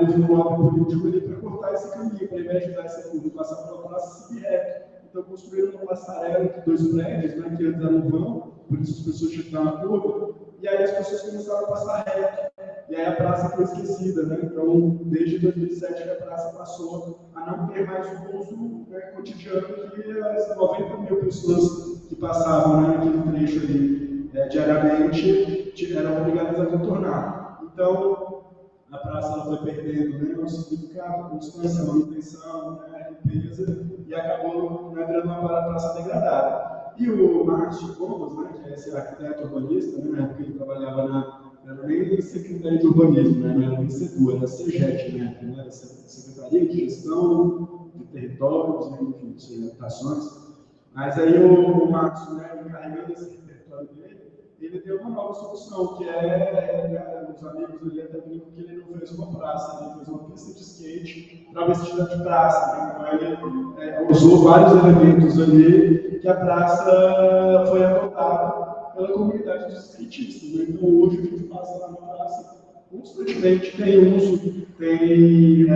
houve um lobby político ali para cortar esse caminho, para, ao invés de dar essa curva e passar pela praça, seguir reto. Então construíram uma passarela entre dois prédios, né, que antes eram vão, por isso as pessoas tinham que dar uma curva, e aí as pessoas começaram a passar reto. E aí a praça foi esquecida, né? Então, desde 2007 que a praça passou a não ter mais o uso, né, cotidiano que as 90 mil pessoas que passavam, né, naquele trecho ali diariamente eram obrigadas a contornar. Então, a praça ela foi perdendo, né, o significado, a constância, a manutenção, né, a limpeza, e acabou, né, virando uma praça degradada. E o Márcio Gomes, né, que é esse arquiteto urbanista, né, na época ele trabalhava não era nem Secretaria de Urbanismo, né, não era nem SEDU, era CEGET, né, era Secretaria de Gestão de Territórios, enfim, de orientações. Mas aí o Marcos, né, encarregando esse repertório dele, ele deu uma nova solução, que os amigos ali até brincam que ele não fez uma praça, ele fez uma pista de skate travestida de praça, né? Então ele usou vários elementos ali que a praça foi adotada pela comunidade dos skatistas, né? Então hoje a gente passa lá na praça constantemente, tem uso, tem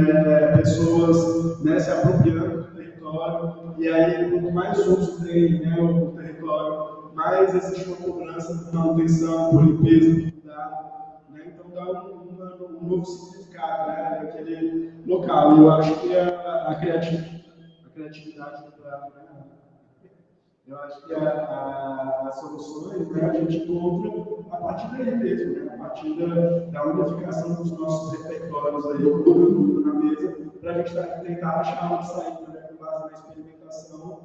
pessoas, né, se apropriando do território, e aí quanto mais uso tem, né, o território, mais existe uma cobrança por manutenção, por limpeza, por cuidado, né? Então dá um novo significado, né, naquele local. E eu acho que a criatividade eu acho que as soluções, né, a gente encontra a partir daí mesmo, né, a partir da unificação dos nossos repertórios aí, colocando tudo na mesa, para a gente tentar achar uma saída, né, com base na experimentação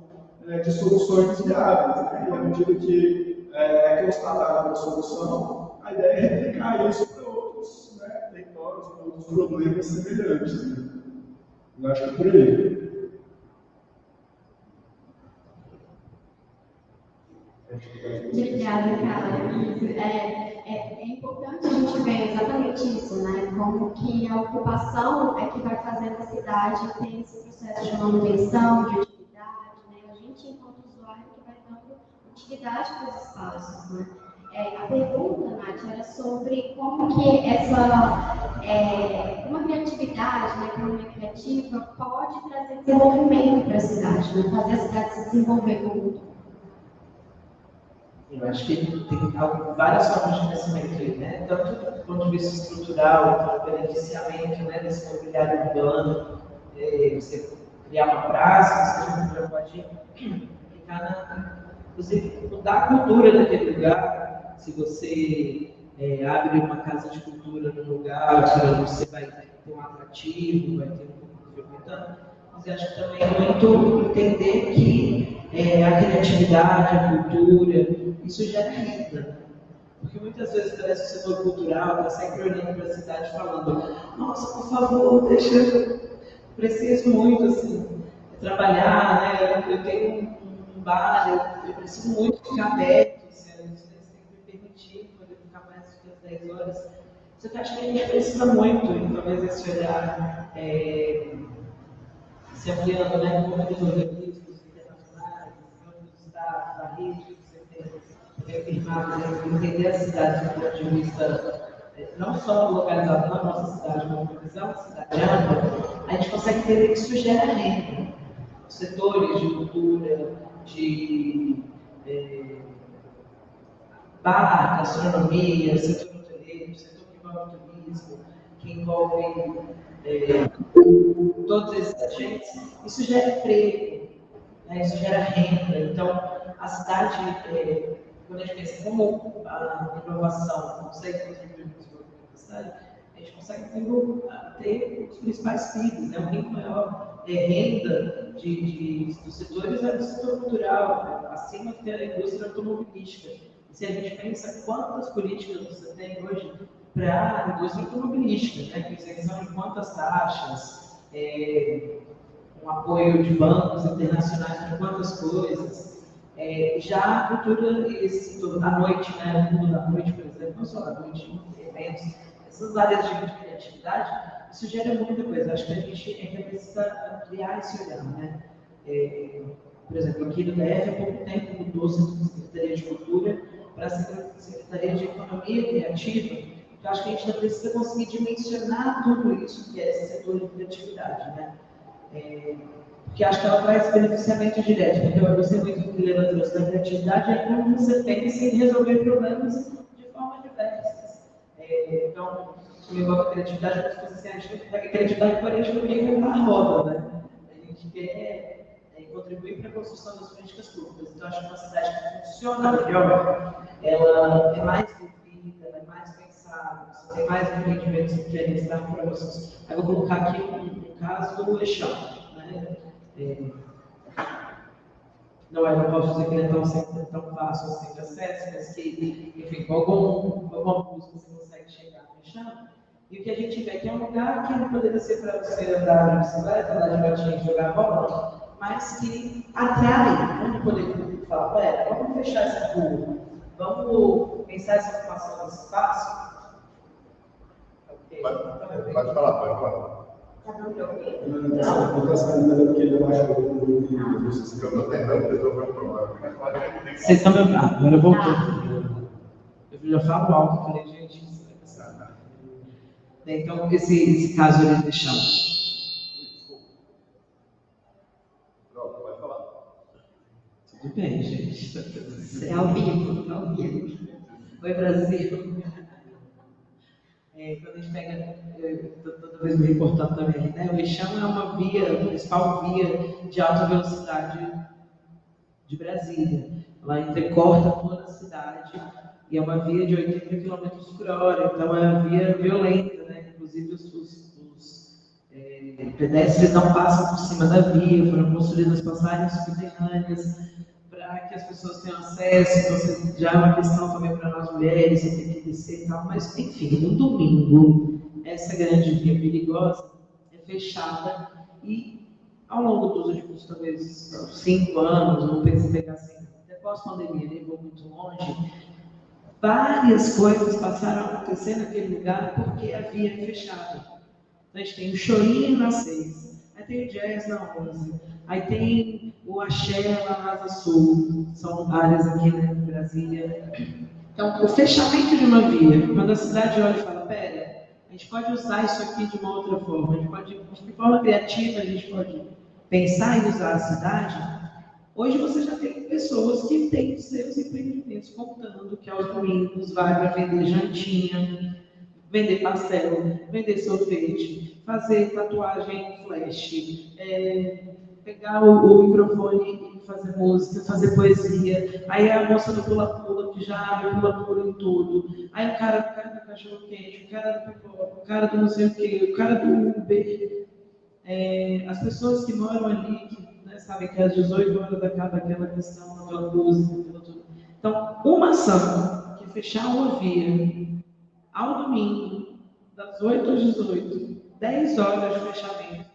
de soluções viáveis, né? E à medida que é constatada uma solução, a ideia é replicar isso para outros, né, territórios, para outros problemas semelhantes. Né? Eu acho que é por aí. Obrigada, cara. É importante a gente ver exatamente isso, né? Como que a ocupação é que vai fazendo a cidade ter esse processo de manutenção, de utilidade, né? A gente, enquanto usuário, que vai dando utilidade para os espaços, né? A pergunta, Nath, era sobre como que uma criatividade, né, economia criativa pode trazer desenvolvimento para a cidade, né? Fazer a cidade se desenvolver como um todo. Eu acho que tem várias formas de crescimento aí, né? Tanto do ponto de vista estrutural, do beneficiamento, né, desse mobiliário urbano, você criar uma praça, você já pode ficar inclusive, mudar a cultura daquele lugar. Se você abre uma casa de cultura no lugar, você vai ter um atrativo, vai ter um pouco de frequentando. Mas eu acho que também é muito entender que a criatividade, a cultura, isso gera renda. Porque muitas vezes parece que o setor cultural está sempre olhando para a cidade falando: nossa, por favor, deixa eu preciso muito assim, trabalhar, né? Eu tenho um bar, eu preciso muito ficar aberto, assim, a gente tem que me permitir poder ficar mais do que as 10 horas. Só que eu acho que a gente precisa muito, e talvez esse olhar se ampliando, né, com os organismos internacionais, dos estados, da rede, que você tem firmado, né, entender a cidade do ponto de vista não só localizado na nossa cidade, mas uma visão cidade ampla, a gente consegue entender que isso gera renda. Os setores de cultura, de bar, gastronomia, setor hoteleiro, setor que envolve turismo, que envolve todos esses agentes, isso gera emprego, né? Isso gera renda. Então, a cidade, quando a gente pensa como a inovação consegue contribuir para o desenvolvimento da cidade, a gente consegue ter os principais PIBs, né? O muito maior renda dos setores é do setor cultural, acima que a indústria automobilística. E se a gente pensa quantas políticas você tem hoje para a indústria automobilística, né? Isenção de quantas taxas, um apoio de bancos internacionais para quantas coisas. Já a cultura, esse setor da noite, né? O mundo da noite, por exemplo, não só da noite, eventos, essas áreas de criatividade, isso gera muita coisa. Acho que a gente precisa ampliar esse olhar, né? Por exemplo, aqui no DF, há pouco tempo mudou-se a Secretaria de Cultura para a Secretaria de Economia Criativa. Eu acho que a gente ainda precisa conseguir dimensionar tudo isso que é esse setor de criatividade, né? Porque acho que ela traz beneficiamento direto. Porque eu gostei muito do que a Helena trouxe da criatividade, é como você pensa em resolver problemas de forma diversas. Então, me envolve a criatividade, mas a gente pega a criatividade para a gente não reinventar a roda, né? A gente quer contribuir para a construção das políticas públicas. Então, acho que uma cidade que funciona melhor, ela é mais vivida, ela é mais pensada, você tem mais empreendimentos diferentes da próxima. Aí vou colocar aqui um caso do Eixão, né? Não posso dizer que ele é tão fácil assim de acesso, mas que, enfim, com alguma busca você consegue chegar no Eixão. E o que a gente vê que é um lugar que não poderia ser para você andar de bicicleta, andar de gatinho, jogar bola, mas que atrai, vamos poder falar, vamos fechar essa rua, vamos pensar essa ocupação desse espaço. Okay. Pode falar. Não, eu estou sabendo porque ele é mais novo. Eu estou tentando resolver o problema. Vocês estão me ouvindo? Agora voltou. Eu já falo alto, falei, gente, isso vai passar. Então, esse caso ele deixa. Pronto, pode falar. Tudo bem, gente. É ao vivo, ao vivo. Oi, Brasil. Quando a gente pega, toda vez me reportando também, né? O Eixão é uma via, a principal via de alta velocidade de Brasília. Ela entrecorta toda a cidade e é uma via de 80 km por hora, então é uma via violenta, né? Inclusive os pedestres não passam por cima da via, foram construídas passagens subterrâneas para que as pessoas tenham acesso, então já é uma questão também para nós mulheres, você tem que descer e tal, mas enfim, no domingo, essa grande via perigosa é fechada E ao longo dos últimos, talvez, 5 anos, não pense pegar assim, até pós-pandemia, nem vou muito longe, várias coisas passaram a acontecer naquele lugar porque havia fechado. Então, a gente tem o chorinho na 6, aí tem o jazz na 11, aí tem o axé lá na Asa Sul, são áreas aqui, né, em Brasília. Então, o fechamento de uma via, quando a cidade olha e fala, pera, a gente pode usar isso aqui de uma outra forma, a gente pode, de forma criativa, a gente pode pensar em usar a cidade. Hoje você já tem pessoas que têm seus empreendimentos contando que aos domingos vai para vender jantinha, vender pastel, vender sorvete, fazer tatuagem flash, pegar o microfone e fazer música, fazer poesia. Aí a moça do pula-pula, que já abre pula-pula em tudo. Aí o cara do cachorro-quente, o cara do pipoca, o cara do não sei o quê, o cara do Uber. As pessoas que moram ali, que, né, sabem que às 18 horas acaba aquela questão, aquela música, aquilo tudo. Então, uma ação que fechar uma via ao domingo, das 8 às 18, 10 horas de fechamento.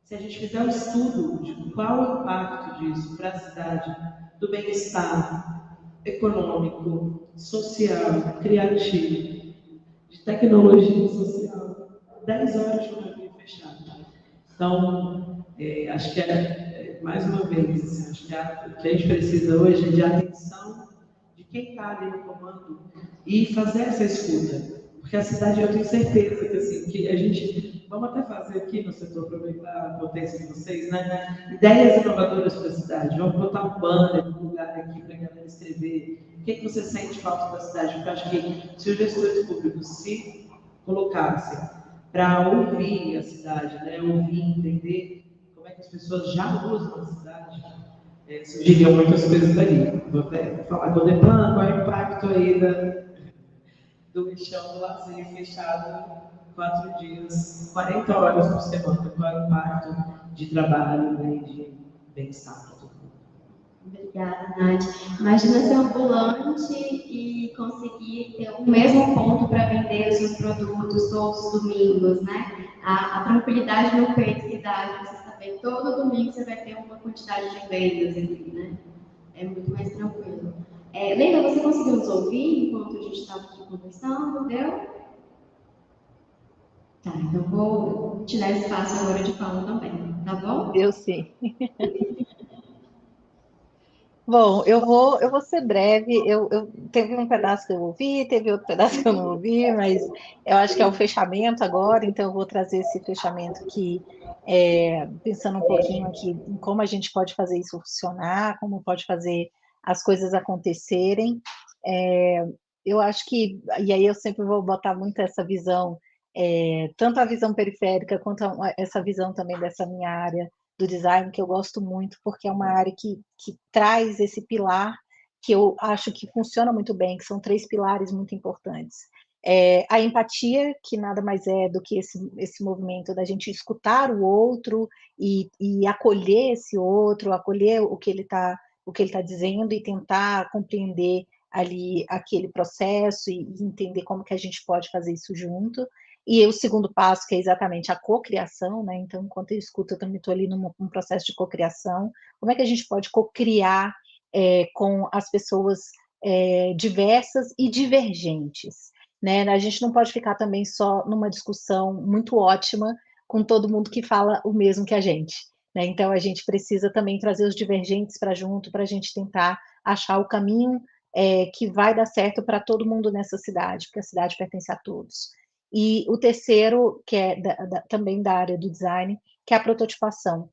Se a gente fizer um estudo de qual é o impacto disso para a cidade, do bem-estar econômico, social, criativo, de tecnologia social, 10 horas de uma via fechada. Então, acho que mais uma vez, assim, acho que o que a gente precisa hoje é de atenção de quem está ali no comando e fazer essa escuta. Porque a cidade, eu tenho certeza que, assim, que a gente, vamos até fazer aqui no setor, aproveitar a potência de vocês, né? Ideias inovadoras para a cidade. Vamos botar um banner no lugar aqui para a galera escrever. O que você sente falta da cidade? Porque eu acho que se os gestores públicos se colocassem para ouvir a cidade, né? Ouvir, entender como é que as pessoas já usam a cidade, surgiriam muitas coisas dali. Vou até falar com o Depan, qual é o impacto aí do lixão do lazer fechado 4 dias, 40 horas por semana, qual é o impacto de trabalho, né, de bem-estar para todo mundo. Obrigada, Nath. Imagina ser ambulante e conseguir ter o mesmo ponto para vender os seus produtos todos os domingos, né? A tranquilidade no peito que dá, você saber que todo domingo você vai ter uma quantidade de vendas ali, né? É muito mais tranquilo. Leila, você conseguiu nos ouvir enquanto a gente estava aqui conversando, deu? Tá, então vou te dar espaço agora de fala também, tá bom? Eu sim. Bom, eu vou ser breve. Teve um pedaço que eu ouvi, teve outro pedaço que eu não ouvi, mas eu acho que é o fechamento agora, então eu vou trazer esse fechamento aqui, pensando um pouquinho aqui em como a gente pode fazer isso funcionar, como pode fazer as coisas acontecerem. Eu acho que, e aí eu sempre vou botar muito essa visão, tanto a visão periférica quanto essa visão também dessa minha área do design, que eu gosto muito, porque é uma área que traz esse pilar que eu acho que funciona muito bem, que são 3 pilares muito importantes. A empatia, que nada mais é do que esse movimento da gente escutar o outro e acolher esse outro, acolher o que ele está dizendo e tentar compreender ali aquele processo e entender como que a gente pode fazer isso junto. E o segundo passo, que é exatamente a cocriação, né? Então, enquanto eu escuto, eu também estou ali num processo de cocriação. Como é que a gente pode cocriar com as pessoas diversas e divergentes, né? A gente não pode ficar também só numa discussão muito ótima com todo mundo que fala o mesmo que a gente, né? Então, a gente precisa também trazer os divergentes para junto, para a gente tentar achar o caminho que vai dar certo para todo mundo nessa cidade, porque a cidade pertence a todos. E o terceiro, que é também da área do design, que é a prototipação.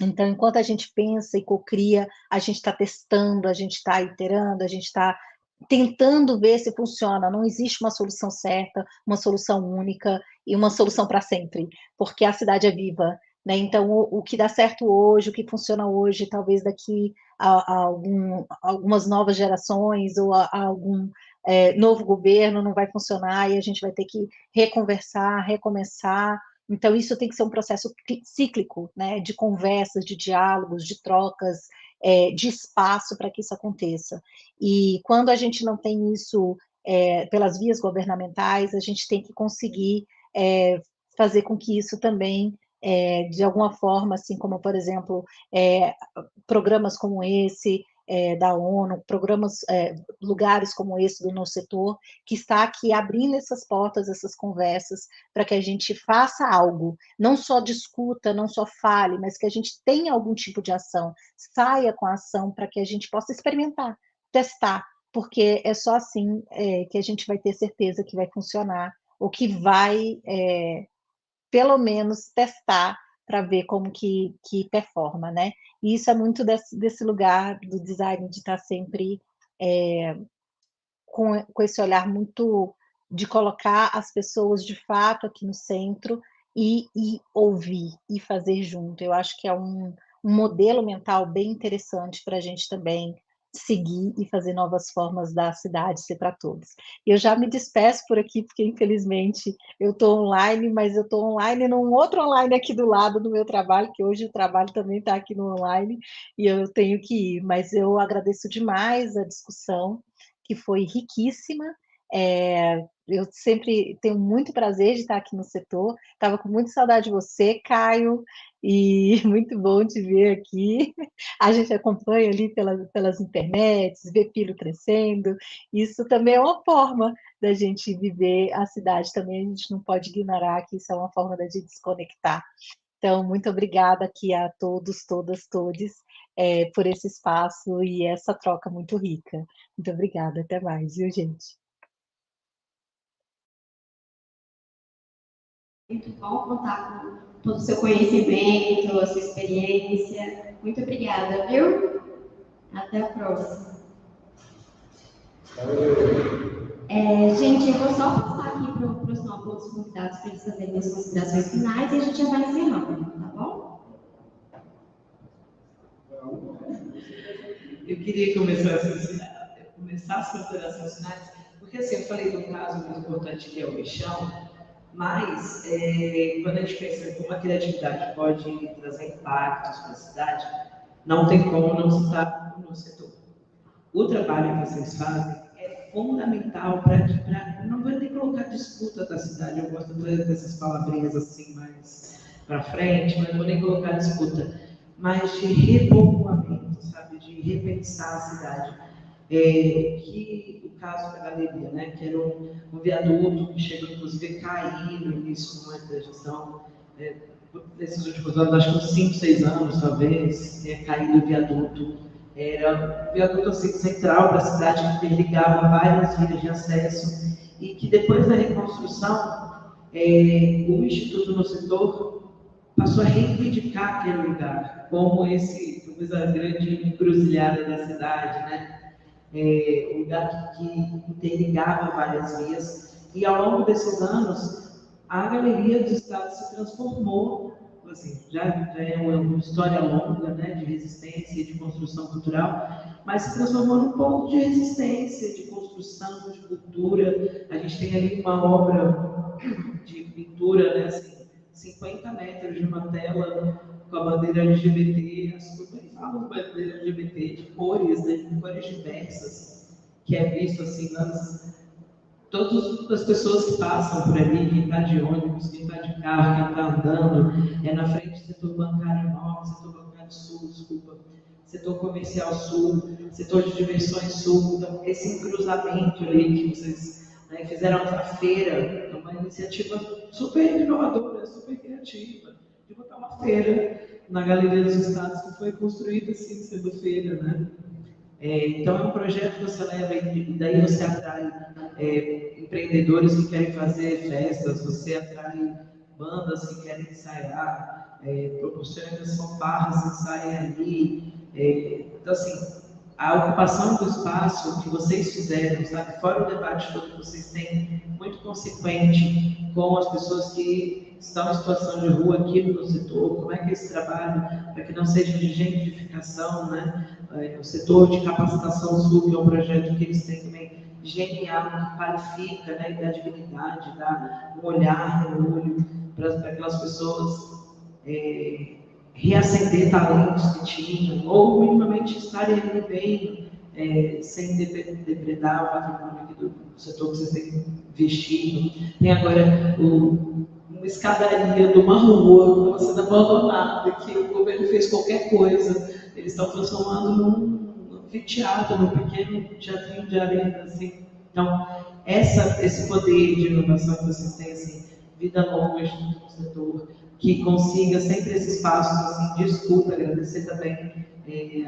Então, enquanto a gente pensa e cocria, a gente está testando, a gente está iterando, a gente está tentando ver se funciona. Não existe uma solução certa, uma solução única e uma solução para sempre, porque a cidade é viva, né? Então, o que dá certo hoje, o que funciona hoje, talvez daqui a algumas novas gerações ou a algum novo governo não vai funcionar e a gente vai ter que reconversar, recomeçar. Então, isso tem que ser um processo cíclico, né, de conversas, de diálogos, de trocas, de espaço para que isso aconteça. E quando a gente não tem isso pelas vias governamentais, a gente tem que conseguir fazer com que isso também de alguma forma, assim como, por exemplo, programas como esse, da ONU, programas, lugares como esse do nosso setor, que está aqui abrindo essas portas, essas conversas, para que a gente faça algo, não só discuta, não só fale, mas que a gente tenha algum tipo de ação, saia com a ação para que a gente possa experimentar, testar, porque é só assim que a gente vai ter certeza que vai funcionar, ou que vai, pelo menos, testar para ver como que performa, né? E isso é muito desse lugar do design, de estar sempre com esse olhar muito de colocar as pessoas de fato aqui no centro e ouvir e fazer junto. Eu acho que é um modelo mental bem interessante para a gente também seguir e fazer novas formas da cidade ser para todos. Eu já me despeço por aqui, porque infelizmente eu estou online, mas eu estou online num outro online aqui do lado do meu trabalho, que hoje o trabalho também está aqui no online, e eu tenho que ir, mas eu agradeço demais a discussão, que foi riquíssima. Eu sempre tenho muito prazer de estar aqui no setor. Estava com muita saudade de você, Caio, e muito bom te ver aqui. A gente acompanha ali pelas internets, vê Pilo crescendo. Isso também é uma forma da gente viver a cidade também. A gente não pode ignorar que isso é uma forma da gente desconectar. Então, muito obrigada aqui a todos, todas, todes, por esse espaço e essa troca muito rica. Muito obrigada, até mais, viu, gente? Muito bom contar com todo o seu conhecimento, a sua experiência. Muito obrigada, viu? Até a próxima. Gente, eu vou só passar aqui para os nossos convidados para eles fazerem as considerações finais e a gente já vai encerrando, tá bom? Eu queria começar as considerações finais, porque assim, eu falei de um caso muito importante que é o lixão, mas quando a gente pensa como a criatividade pode trazer impactos para a cidade, não tem como não citar no setor. O trabalho que vocês fazem é fundamental para não vai nem colocar disputa da cidade. Eu gosto dessas palavrinhas assim mais para frente, mas não vou nem colocar disputa, mas de repovoamento, sabe, de repensar a cidade. Que o caso da galeria, né, que era um viaduto que chegou inclusive a cair no início da gestão, nesses últimos anos, acho que uns 5, 6 anos talvez, tenha caído o viaduto. Era um viaduto assim, central da cidade que ligava várias vias de acesso e que depois da reconstrução, o Instituto no Setor passou a reivindicar aquele lugar como talvez a grande encruzilhada da cidade, né? Um lugar que interligava várias vias, e ao longo desses anos, a Galeria do Estado se transformou, assim, já é uma história longa, né, de resistência e de construção cultural, mas se transformou num ponto de resistência, de construção, de cultura. A gente tem ali uma obra de pintura, né, assim, 50 metros de uma tela com a bandeira LGBT, as cores falam bandeira LGBT, de cores, né, de cores diversas, que é visto assim todas as pessoas que passam por ali, quem está de ônibus, quem está de carro, quem está andando, na frente do setor bancário norte, setor bancário sul, desculpa, setor comercial sul, setor de diversões sul. Então, esse cruzamento ali que vocês fizeram a feira, é uma iniciativa super inovadora, super criativa, de botar uma feira na Galeria dos Estados, que foi construída assim, sendo feira, né? Então, é um projeto que você leva e daí você atrai empreendedores que querem fazer festas, você atrai bandas que querem ensaiar, proporciona que as fanfarras ensaiem ali. Então, assim, a ocupação do espaço que vocês fizeram, sabe, fora o debate todo que vocês têm, muito consequente com as pessoas que estão em situação de rua aqui no setor, como é que é esse trabalho, para que não seja de gentrificação, né? O setor de capacitação sul, que é um projeto que eles têm também genial, que qualifica, né, e dá dignidade, dá um olhar no olho para aquelas pessoas reacender talentos que tinham, ou minimamente estarem ali bem, sem depredar o patrimônio aqui do setor que vocês têm investido. Tem agora um escadaria de uma rua, está sendo abandonada, que o governo fez qualquer coisa, eles estão transformando num teatro, num pequeno teatrinho de areia, assim. Então, esse poder de inovação que vocês têm, assim, vida longa junto com o setor, que consiga sempre esses passos assim, de escuta, agradecer também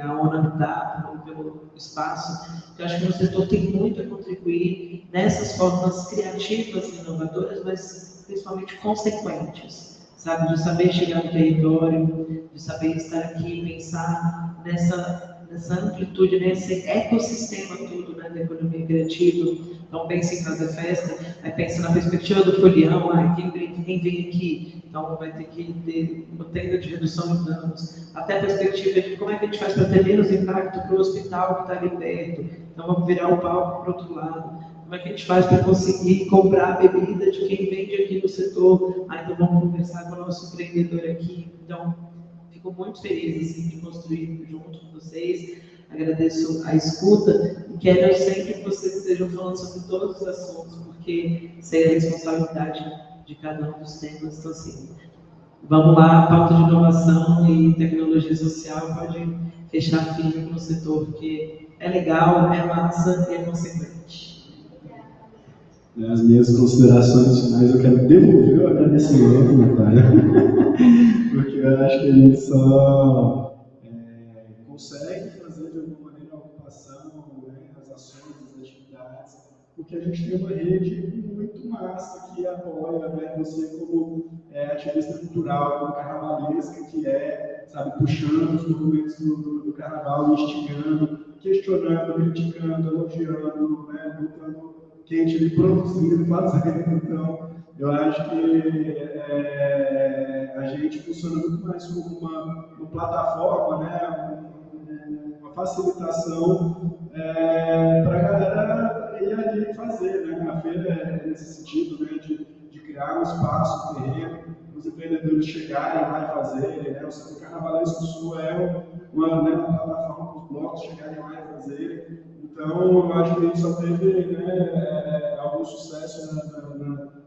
a ONU Habitat pelo espaço, que eu acho que o setor tem muito a contribuir nessas formas criativas e inovadoras, mas principalmente consequentes, sabe? De saber chegar no território, de saber estar aqui, pensar nessa amplitude, nesse ecossistema todo, né, da economia criativa. Então, pense em fazer festa, aí pense na perspectiva do folião, quem vem aqui, então vai ter que ter uma tenda de redução de danos, até a perspectiva de como é que a gente faz para ter menos impacto para o hospital que está ali perto, então vamos virar o palco para o outro lado, como é que a gente faz para conseguir comprar a bebida de quem vende aqui no setor, então vamos conversar com o nosso empreendedor aqui, então fico muito feliz assim, de construir junto com vocês. Agradeço a escuta e quero sempre que vocês estejam falando sobre todos os assuntos, porque sei a responsabilidade de cada um dos temas. Então, assim, vamos lá, a pauta de inovação e tecnologia social pode fechar firme no setor, porque é legal, é massa e é consequente. As minhas considerações finais, eu quero devolver o agradecimento, Natália, porque eu acho que a gente só consegue fazer de alguma maneira a ocupação, as ações, as atividades, porque a gente tem uma rede muito massa que apoia, você como ativista cultural, como carnavalesca, que sabe, puxando os documentos do carnaval, instigando, questionando, criticando, elogiando, botando quente ali, produzindo, fazendo. Então, eu acho que a gente funciona muito mais como uma plataforma, uma facilitação para a galera ir ali fazer. A feira é nesse sentido, de criar um espaço, um terreno, os empreendedores chegarem lá e fazerem. O Setor Carnavalesco Sul é uma plataforma para os blocos chegarem lá e fazerem. Então, eu acho que a gente só teve algum sucesso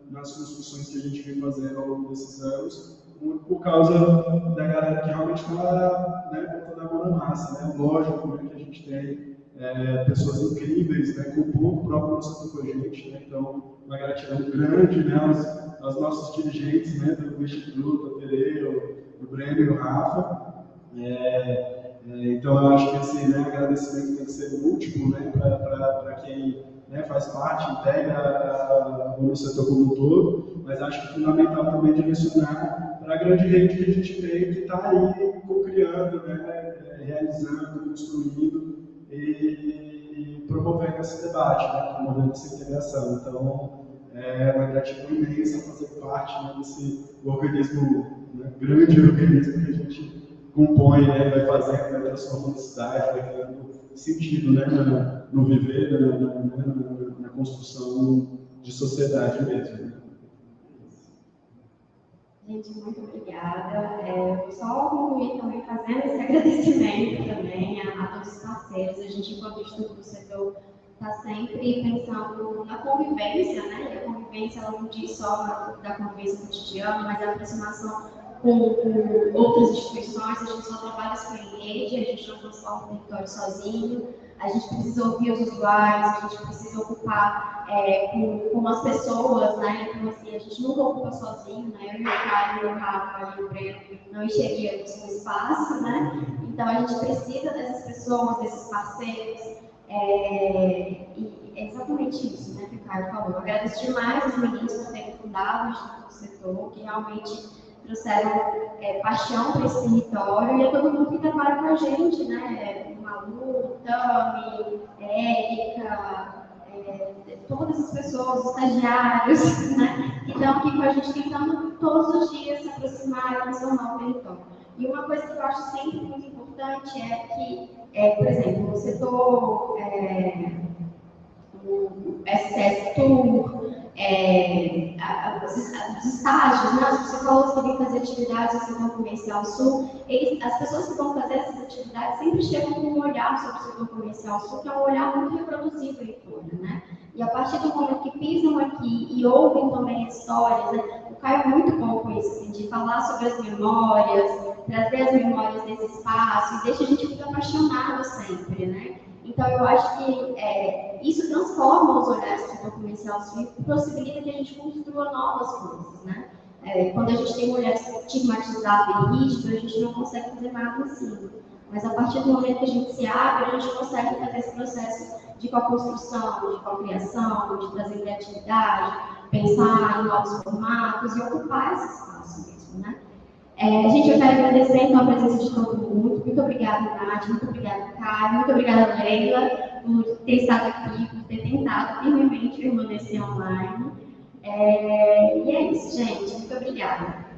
nas construções que a gente vem fazendo ao longo desses anos, por causa da galera que realmente está botando a mão na massa. Lógico que a gente tem pessoas incríveis, compondo o próprio nosso com a gente. Então, uma gratidão grande aos nossos dirigentes do Instituto, a Pereira, o Breno e o Rafa. Então, eu acho que esse agradecimento tem que ser múltiplo para quem faz parte, integra o setor como um todo, mas acho que é fundamental também direcionar para a grande rede que a gente tem, que está aí co-criando, realizando, construindo e promovendo esse debate, promovendo essa integração. Então, é uma gratidão imensa fazer parte desse organismo, grande organismo que a gente compõe, vai fazendo, vai transformando a cidade, vai dando sentido no viver, na construção de sociedade mesmo. Gente, muito obrigada. Só concluir também fazendo esse agradecimento também a todos os parceiros. A gente, enquanto estudo do setor, está sempre pensando na convivência, E a convivência, ela não diz só da convivência cotidiana, mas a aproximação com outras instituições. A gente só trabalha isso em rede, a gente não transforma o território sozinho, a gente precisa ouvir os usuários, a gente precisa ocupar com as pessoas, Então, assim, a gente nunca ocupa sozinho, Eu e o Caio, o Rafa e o Breno não enxerguemos um espaço, Então, a gente precisa dessas pessoas, desses parceiros, e é exatamente isso, que o Caio falou. Eu agradeço demais os meninos por terem fundado o Instituto do Setor, que realmente trouxeram paixão para esse território, e a todo mundo que trabalha com a gente, O Malu, Tami, Érica, todas as pessoas, os estagiários, que estão aqui com a gente tentando todos os dias se aproximar e transformar o território. E uma coisa que eu acho sempre muito importante é que, por exemplo, o setor, o SCS Tour, os estágios, as pessoas que vêm fazer atividades no setor comercial sul, as pessoas que vão fazer essas atividades sempre chegam com um olhar sobre o setor comercial sul, que é um olhar muito reproduzido aí fora, E a partir do momento que pisam aqui e ouvem também as histórias, o Caio é muito bom com isso, assim, de falar sobre as memórias, trazer as memórias desse espaço, e deixa a gente muito apaixonado sempre, né? Então, eu acho que isso transforma os olhares do setor comercial civil e possibilita que a gente construa novas coisas, né? Quando a gente tem um olhar estigmatizado e rígido, a gente não consegue fazer nada em cima. Mas a partir do momento que a gente se abre, a gente consegue fazer esse processo de co-construção, de co-criação, de trazer criatividade, pensar em novos formatos e ocupar esse espaço mesmo, né? Gente, eu quero agradecer então a presença de todo mundo. Muito obrigada, Nath, muito obrigada, Caio, muito obrigada, Leila, por ter estado aqui, por ter tentado firmemente permanecer online. E é isso, gente. Muito obrigada.